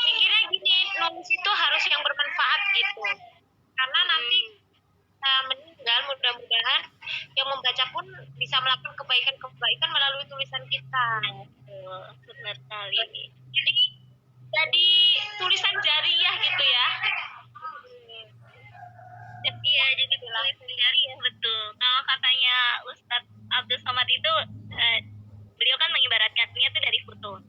pikirnya gini, nulis itu harus yang bermanfaat gitu. Karena nanti meninggal, mudah-mudahan yang membaca pun bisa melakukan kebaikan-kebaikan melalui tulisan kita. Benar sekali. Jadi tulisan jariah gitu ya. Iya, jadi tulisan jariah, betul. Kalau katanya Ustadz Abdul Somad itu, beliau kan mengibaratkannya itu dari foto.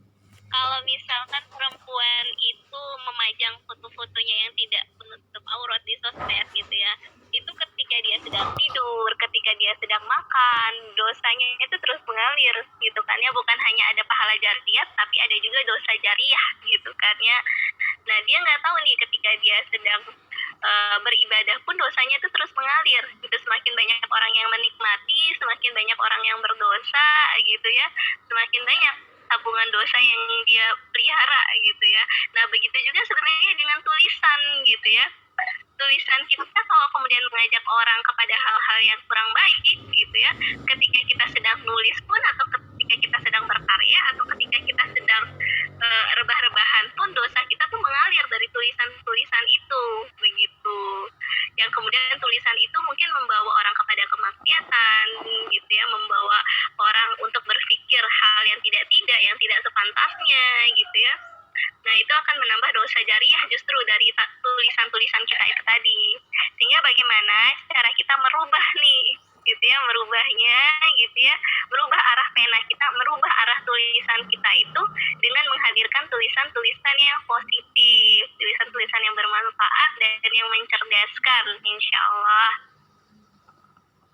Kalau misalkan perempuan itu memajang foto-fotonya yang tidak menutup aurat di sosmed gitu ya, itu ketika dia sedang tidur, ketika dia sedang makan, dosanya itu terus mengalir gitu kan ya. Bukan hanya ada pahala jariah, tapi ada juga dosa jariah gitu kan ya. Nah, dia nggak tahu nih ketika dia sedang beribadah pun dosanya itu terus mengalir gitu. Semakin banyak orang yang menikmati, semakin banyak orang yang berdosa gitu ya, semakin banyak tabungan dosa yang dia pelihara gitu ya. Nah, begitu juga sebenarnya dengan tulisan gitu ya. Tulisan kita kalau kemudian mengajak orang kepada hal-hal yang kurang baik gitu ya, ketika kita sedang nulis pun, atau ketika kita sedang berkarya, atau ketika kita sedang rebah-rebahan pun, dosa kita tuh mengalir dari tulisan-tulisan itu begitu. Yang kemudian tulisan itu mungkin membawa orang kepada kemaksiatan gitu ya, membawa orang untuk berpikir hal yang tidak sepantasnya gitu ya. Nah, itu akan menambah dosa jariah justru dari tulisan-tulisan kita itu tadi. Sehingga bagaimana cara kita merubah nih gitu ya, merubahnya gitu ya, merubah arah pena kita, merubah arah tulisan kita itu dengan menghadirkan tulisan-tulisan yang positif, tulisan-tulisan yang bermanfaat dan yang mencerdaskan, insya Allah.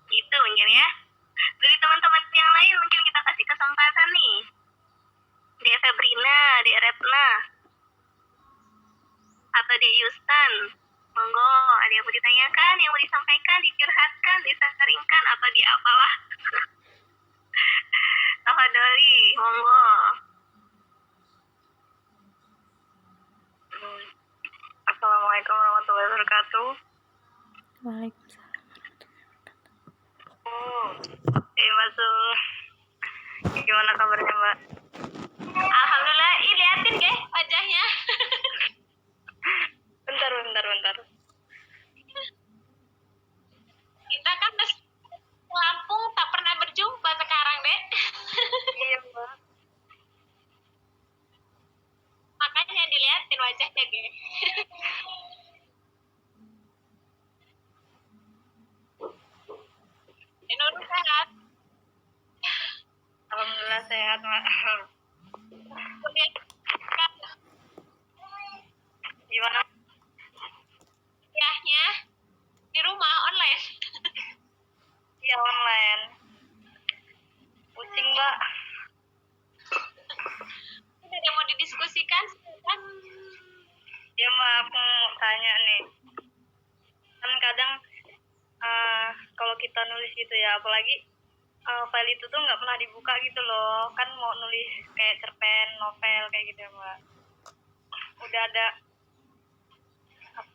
Itu mungkin ya. Dari teman-teman yang lain mungkin kita kasih kesempatan nih. Di Febrina, di Retna, atau di Yustan. Monggo, ada yang mau ditanyakan, yang mau disampaikan, dicurhatkan, disaringkan, atau di apalah. Tafadholi, monggo. Assalamualaikum warahmatullahi wabarakatuh. Waalaikumsalam. Masuk. Gimana kabarnya, Mbak? Alhamdulillah, ih liatin deh wajahnya. Bentar. Acehnya Ge. Nurul sehat. Alhamdulillah sehat, Mak. Kuliah Gimana? kuliahnya di rumah online. Ya online. Pusing, Mbak. Ada yang mau didiskusikan? Kan Ya, Mbak, aku mau tanya nih. Kan kadang kalau kita nulis gitu ya, apalagi file itu tuh nggak pernah dibuka gitu loh. Kan mau nulis kayak cerpen, novel kayak gitu ya, Mbak. Udah ada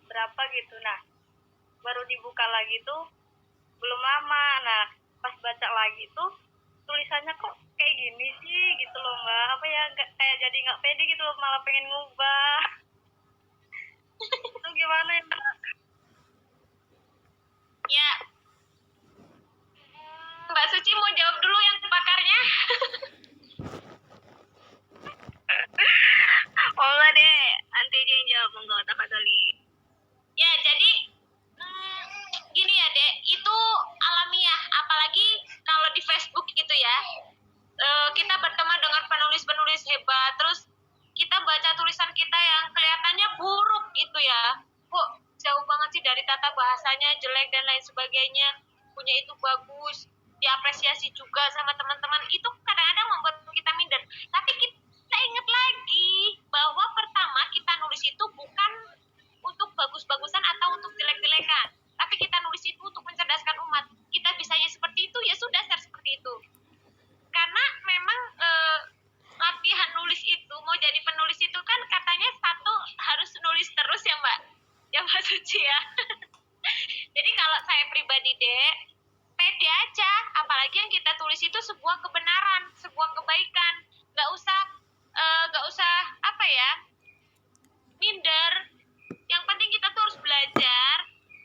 berapa gitu. Nah, baru dibuka lagi tuh belum lama. Nah, pas baca lagi tuh tulisannya kok kayak gini sih gitu loh, Mbak. Apa ya, kayak jadi nggak pede gitu loh, malah pengen ngubah. Itu gimana ya, Mbak? ya Mbak Suci mau jawab dulu yang pakarnya. Oh enggak deh, nanti aja yang jawab, enggak otak Doli. Ya, jadi gini ya, Dek, itu alamiah, apalagi kalau di Facebook gitu ya. Kita berteman dengan penulis-penulis hebat, terus kita baca tulisan kita yang kelihatannya buruk gitu ya. Kok jauh banget sih dari tata bahasanya, jelek dan lain sebagainya. Punya itu bagus, diapresiasi juga sama teman-teman. Itu kadang-kadang membuat kita minder. Tapi kita ingat lagi bahwa pertama kita nulis itu bukan untuk bagus-bagusan atau untuk jelek-jelekan, tapi kita nulis itu untuk mencerdaskan umat. Kita bisanya seperti itu, ya sudah seperti itu. Karena memang latihan nulis itu, mau jadi penulis itu kan katanya satu harus nulis terus ya Mbak, ya Mbak Suci ya. Jadi kalau saya pribadi Dek, pede aja, apalagi yang kita tulis itu sebuah kebenaran, sebuah kebaikan. Nggak usah apa ya, minder. Yang penting kita tuh harus belajar,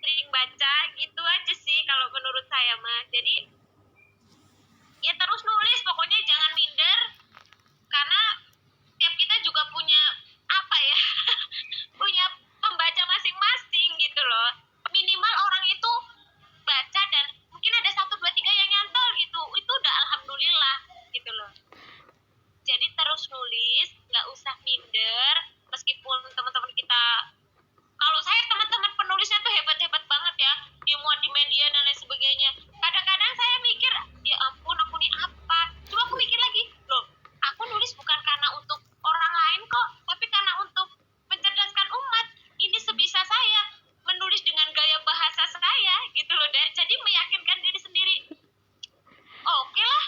sering baca, gitu aja sih kalau menurut saya mah. Jadi ya terus nulis, pokoknya jangan minder, karena tiap kita juga punya apa ya, punya pembaca masing-masing gitu loh. Minimal orang itu baca dan mungkin ada 1, 2, 3 yang nyantol gitu, itu udah alhamdulillah gitu loh. Jadi terus nulis, nggak usah minder, meskipun teman-teman kita, kalau saya teman-teman penulisnya tuh hebat-hebat banget ya, dimuat di media dan lain sebagainya. Kadang-kadang saya mikir, ya ampun aku nih apa? Cuma aku mikir lagi, loh aku nulis bukan karena untuk orang lain kok, tapi karena untuk mencerdaskan umat. Ini sebisa saya menulis dengan gaya bahasa saya gitu loh Dek. Jadi meyakinkan diri sendiri. Oke lah,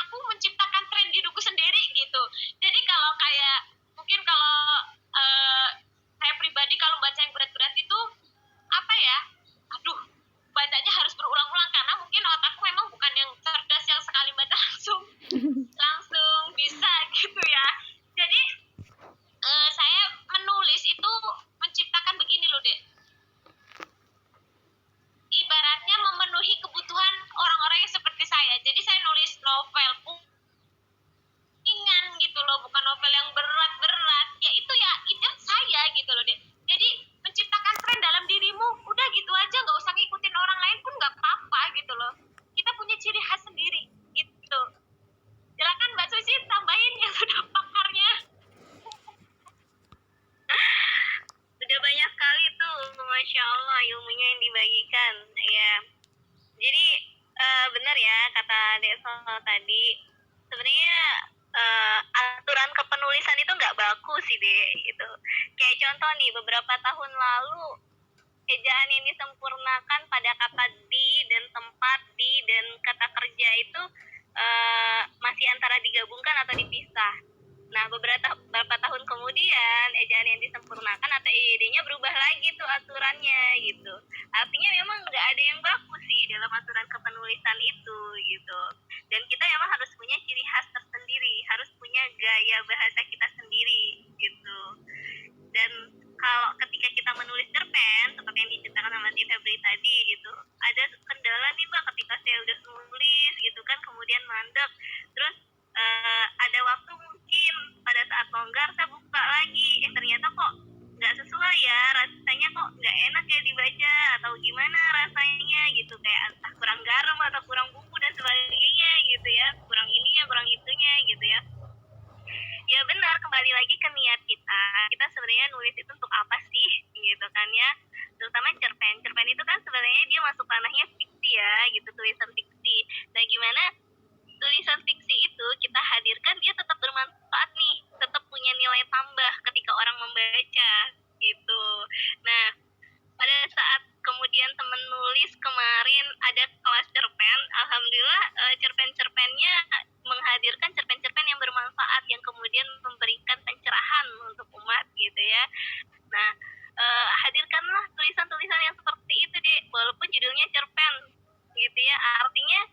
aku menciptakan tren diriku sendiri gitu. Jadi kalau kayak mungkin kalau saya pribadi kalau baca yang berat-berat itu apa ya, aduh, bacanya harus berulang-ulang karena mungkin otakku memang bukan yang cerdas yang sekali baca langsung bisa gitu ya. Jadi saya menulis itu menciptakan begini loh Dek, ibaratnya memenuhi kebutuhan orang-orang yang seperti saya. Jadi saya nulis novel ringan gitu loh, bukan novel yang berat-berat. Ya itu ya ide saya gitu loh Dek. Jadi menciptakan tren dalam dirimu, udah gitu aja, nggak usah ngikutin orang lain pun nggak apa-apa gitu loh. Kita punya ciri khas sendiri gitu. Silakan Mbak Susi tambahin yang sudah pakarnya. Sudah banyak sekali tuh, Masya Allah ilmunya yang dibagikan ya. Jadi benar ya kata Dek Sol tadi, sebenarnya aturan kepenulisan itu nggak baku sih Dek gitu. Kayak contoh nih, beberapa tahun lalu ejaan yang disempurnakan pada kata di dan tempat, di dan kata kerja itu masih antara digabungkan atau dipisah. Nah, beberapa tahun kemudian ejaan yang disempurnakan atau EYD-nya berubah lagi tuh aturannya gitu. Artinya memang nggak ada yang baku sih dalam aturan kepenulisan itu gitu. Dan kita memang harus punya ciri khas tersendiri, harus punya gaya bahasa kita sendiri gitu. Dan kalau ketika kita menulis cerpen seperti yang diceritakan sama Ti Febri tadi gitu, ada kendala nih Mbak ketika saya udah nulis gitu kan, kemudian mandek, terus ada waktu mungkin pada saat longgar saya buka lagi, ternyata kok nggak sesuai ya, rasanya kok nggak enak ya dibaca atau gimana rasanya gitu, kayak entah kurang garam atau kurang bumbu dan sebagainya gitu ya, kurang ininya kurang itunya gitu ya. Ya benar, kembali lagi ke niat kita sebenarnya nulis itu untuk apa sih gitu kan ya, terutama cerpen itu kan sebenarnya dia masuk ranahnya fiksi ya gitu, tulisan fiksi. Nah gimana tulisan fiksi itu kita hadirkan dia tetap bermanfaat nih, tetap punya nilai tambah ketika orang membaca gitu. Nah pada saat kemudian temen nulis kemarin ada kelas cerpen, alhamdulillah cerpen-cerpennya menghadirkan cerpen-cerpen yang bermanfaat yang kemudian memberikan pencerahan untuk umat gitu ya. Nah hadirkanlah tulisan-tulisan yang seperti itu deh, walaupun judulnya cerpen gitu ya, artinya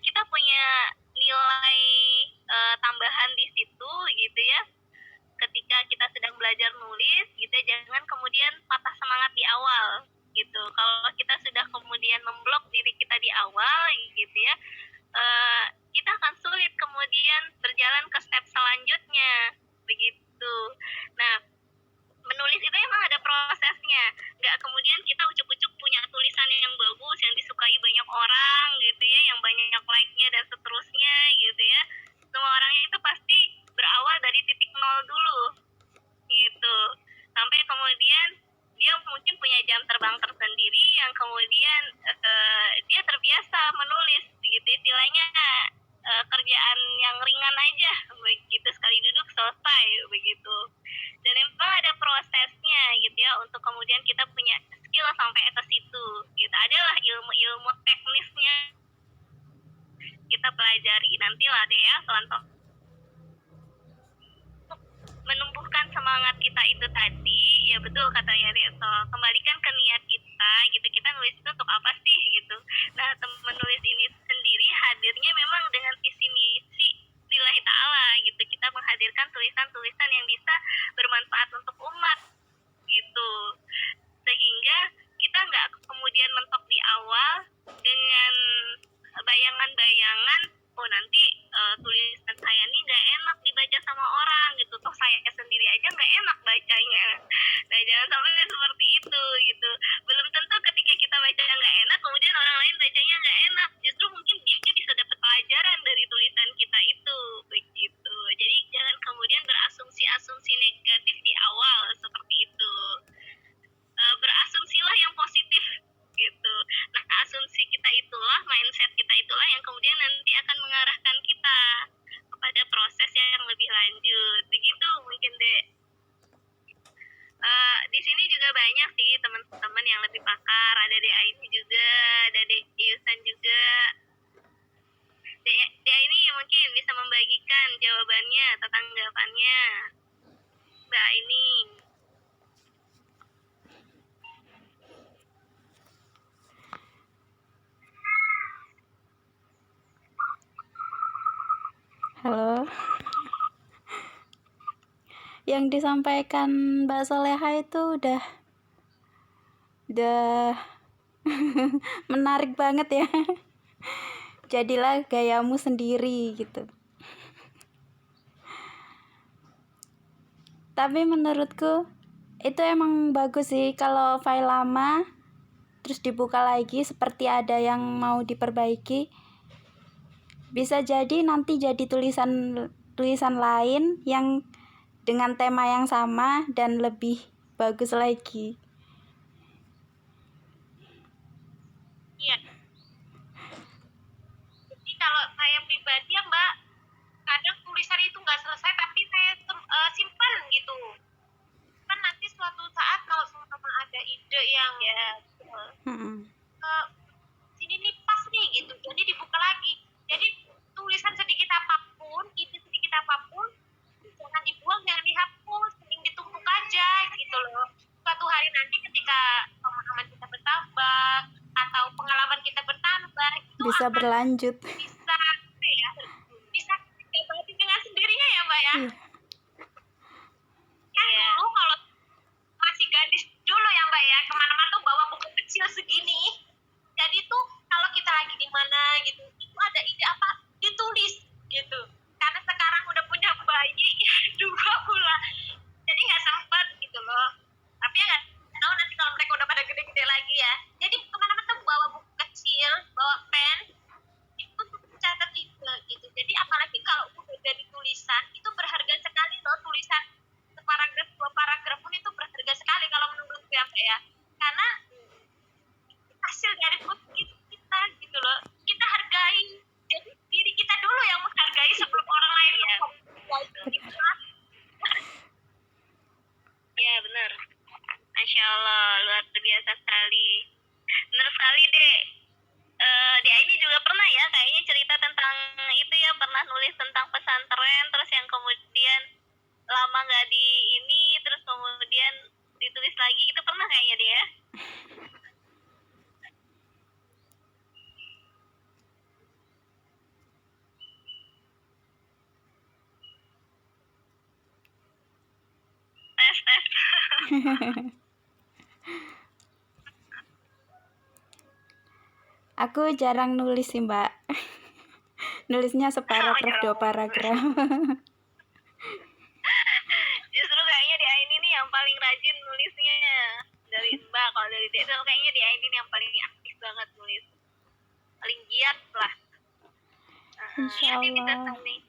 kita punya nilai tambahan di situ gitu ya. Ketika kita sedang belajar nulis gitu ya, jangan kemudian patah semangat di awal gitu. Kalau kita sudah kemudian memblok diri kita di awal gitu ya, kita akan sulit kemudian berjalan ke step selanjutnya begitu. Nah menulis itu emang ada prosesnya, nggak kemudian kita ucuk-ucuk punya tulisan yang bagus yang disukai banyak orang gitu ya, yang banyak like-nya dan seterusnya gitu ya. Semua orang itu pasti berawal dari titik nol dulu gitu, sampai kemudian dia mungkin punya jam terbang tersendiri yang kemudian dia terbiasa menulis gitu, istilahnya kerjaan yang ringan aja begitu, sekali duduk selesai begitu. Dan memang ada prosesnya gitu ya untuk kemudian kita punya skill sampai ke situ gitu. Adalah ilmu-ilmu teknisnya kita pelajari nanti lah deh ya teman-teman, menumbuhkan semangat kita itu tadi. Ya betul katanya Reto, kembalikan ke niat kita gitu, kita nulis itu untuk apa sih gitu. Nah teman nulis ini sendiri hadirnya memang dengan visi misi lillahi ta'ala gitu, kita menghadirkan tulisan-tulisan yang bisa bermanfaat untuk umat gitu, sehingga kita nggak kemudian mentok di awal dengan bayangan-bayangan, oh nanti tulisan saya ini nggak enak dibaca sama orang gitu, toh saya sendiri aja nggak enak bacanya. Nah jangan sampai seperti itu gitu. Belum tentu ketika kita baca nggak enak kemudian orang lain bacanya nggak enak, justru mungkin dia bisa dapat pelajaran dari tulisan kita itu begitu. Jadi jangan kemudian berasumsi-asumsi negatif di awal seperti itu. Berasumsilah yang positif gitu. Nah asumsi kita itulah, mindset kita itulah yang kemudian nanti akan mengarahkan kita kepada proses yang lebih lanjut begitu mungkin deh. Di sini juga banyak sih teman-teman yang lebih pakar, ada Dek Aini juga, ada Dek Yusan juga. Dek Aini mungkin bisa membagikan jawabannya atau tanggapannya. Mbak Aini. Halo. Yang disampaikan Mbak Soleha itu udah menarik banget ya. Jadilah gayamu sendiri gitu. Tapi menurutku itu emang bagus sih kalau file lama terus dibuka lagi seperti ada yang mau diperbaiki. Bisa jadi nanti jadi tulisan lain yang dengan tema yang sama dan lebih bagus lagi. Iya. Jadi kalau saya pribadi ya Mbak, kadang tulisan itu nggak selesai tapi saya simpan gitu. Kan nanti suatu saat kalau sama-sama ada ide yang sini nih pas nih gitu, jadi dibuka lagi. Jadi tulisan sedikit apapun, ide sedikit apapun, jangan dibuang, jangan dihapus, mending ditumpuk aja gitu loh. Suatu hari nanti ketika pemahaman kita bertambah atau pengalaman kita bertambah, itu Bisa akan berlanjut. bisa dibagi dengan sendirinya ya Mbak ya. Kan Iya. dulu kalau masih gadis dulu ya Mbak ya, kemana-mana tuh bawa buku kecil segini. Jadi tuh kalau kita lagi di mana gitu, itu ada ide apa ditulis gitu. Karena sekarang udah punya bayi 2 bulan, jadi nggak sempat gitu loh. Masya Allah, luar biasa sekali. Benar sekali, Dek. Dia ini juga pernah ya kayaknya cerita tentang itu ya, pernah nulis tentang pesantren, terus yang kemudian lama nggak di ini, terus kemudian ditulis lagi, itu pernah kayaknya dia. Tes. Aku jarang nulis sih, Mbak. Nulisnya separagraf, 2 paragraf. Justru kayaknya di Aini nih yang paling rajin nulisnya dari Mbak. Kalau dari Desa kayaknya di Aini nih yang paling aktif banget nulis, paling giat lah. Insya Iya sih, bisa Allah. saling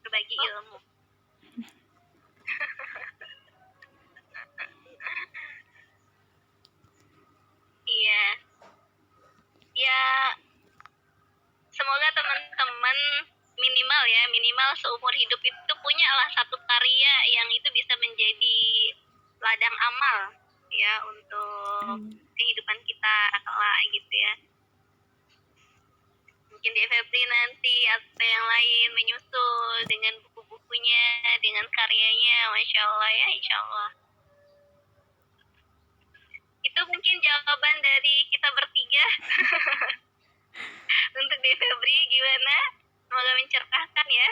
berbagi ilmu. Iya, ya semoga teman-teman minimal seumur hidup itu punya lah satu karya yang itu bisa menjadi ladang amal ya untuk kehidupan kita kelak gitu ya. Mungkin di Febri nanti atau yang lain menyusul dengan buku-bukunya, dengan karyanya, Masya Allah ya, Insya Allah. Itu mungkin jawaban dari kita bertiga. Untuk di Febri gimana? Semoga mencerahkan ya.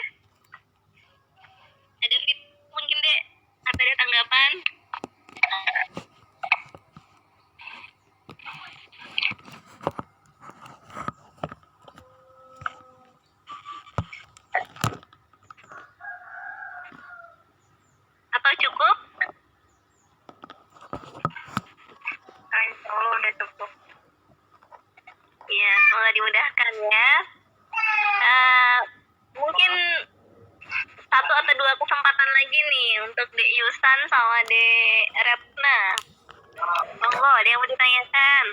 Ada fit mungkin deh, atau ada tanggapan? Atau cukup? Insya Allah udah cukup. Iya, semoga dimudahkan ya. Mungkin 1 atau 2 kesempatan lagi nih untuk Dek Yusan sama Dek Retna. Monggo, ada yang mau ditanyakan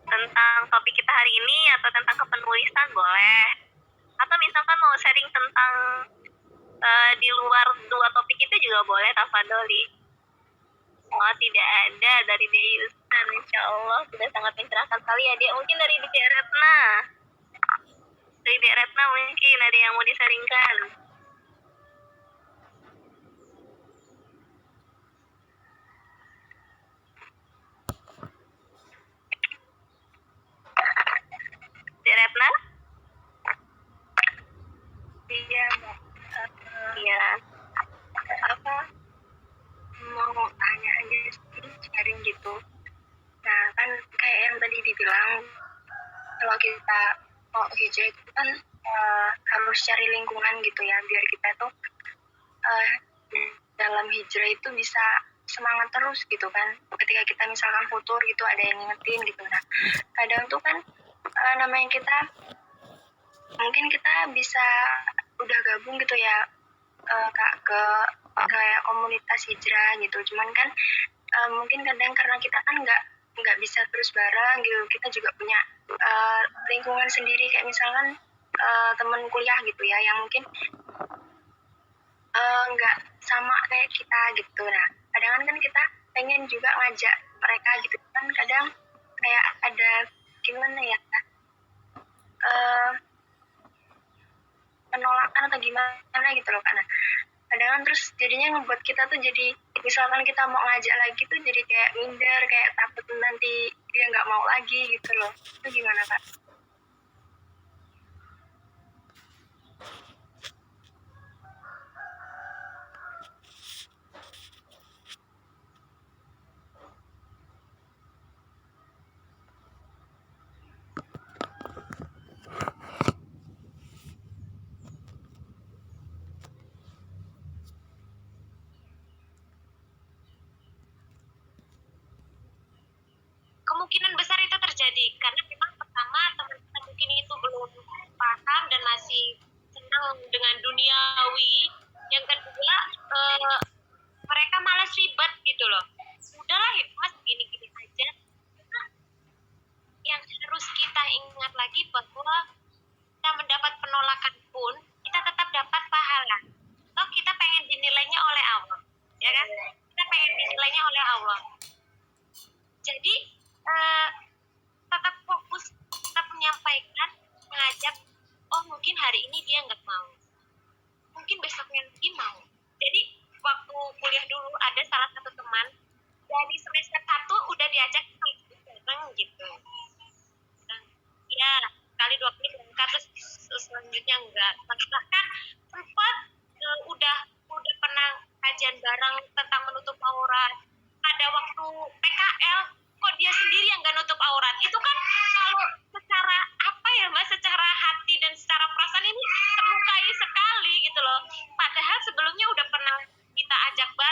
tentang topik kita hari ini atau tentang kepenulisan boleh. Atau misalkan mau sharing tentang di luar 2 topik itu juga boleh, tafadholi. Oh, tidak ada dari Dek Yusan, Insya Allah sudah sangat mencerahkan sekali ya Dek. Mungkin dari Dek Retna. Dari Dek Retna mungkin ada yang mau disaringkan. Dek Retna? Iya, Mbak. Iya. Apa mau tanya aja sih, sharing gitu. Nah, kan kayak yang tadi dibilang, kalau kita mau hijrah itu kan harus cari lingkungan gitu ya, biar kita tuh dalam hijrah itu bisa semangat terus gitu kan. Ketika kita misalkan futur gitu, ada yang ngingetin gitu. Nah, kadang tuh kan namanya kita, mungkin kita bisa udah gabung gitu ya Kak, ke kayak komunitas hijrah gitu. Cuman kan mungkin kadang karena kita kan nggak bisa terus bareng gitu, kita juga punya lingkungan sendiri, kayak misalkan teman kuliah gitu ya, yang mungkin nggak sama kayak kita gitu. Nah, kadang kan kita pengen juga ngajak mereka gitu kan, kadang kayak ada gimana ya, penolakan atau gimana gitu loh. Karena kadang kan terus jadinya ngebuat kita tuh jadi, misalkan kita mau ngajak lagi tuh jadi kayak minder, kayak takut nanti dia nggak mau lagi gitu loh. Itu gimana Kak? Kemungkinan besar itu terjadi karena memang pertama teman-teman mungkin itu belum paham dan masih senang dengan duniawi. Yang kedua mereka malas ribet gitu loh. Udahlah ya mas, gini-gini aja. Nah, yang harus kita ingat lagi bahwa kita mendapat penolakan pun kita tetap dapat pahala. Toh kita pengen dinilainya oleh Allah, ya kan? Kita pengen dinilainya oleh Allah. Jadi tetap fokus, tetap menyampaikan, mengajak. Oh mungkin hari ini dia nggak mau, mungkin besoknya lagi mau. Jadi waktu kuliah dulu ada salah satu teman dari semester 1 udah diajak bareng gitu. Ya kali 2 kali berangkat, terus selanjutnya enggak. Bahkan sempat udah pernah kajian bareng tentang menutup aurat. Ada waktu PKL kok dia sendiri yang nggak nutup aurat. Itu kan kalau secara apa ya Mbak, secara hati dan secara perasaan ini terlukai sekali gitu loh. Padahal sebelumnya udah pernah kita ajak bareng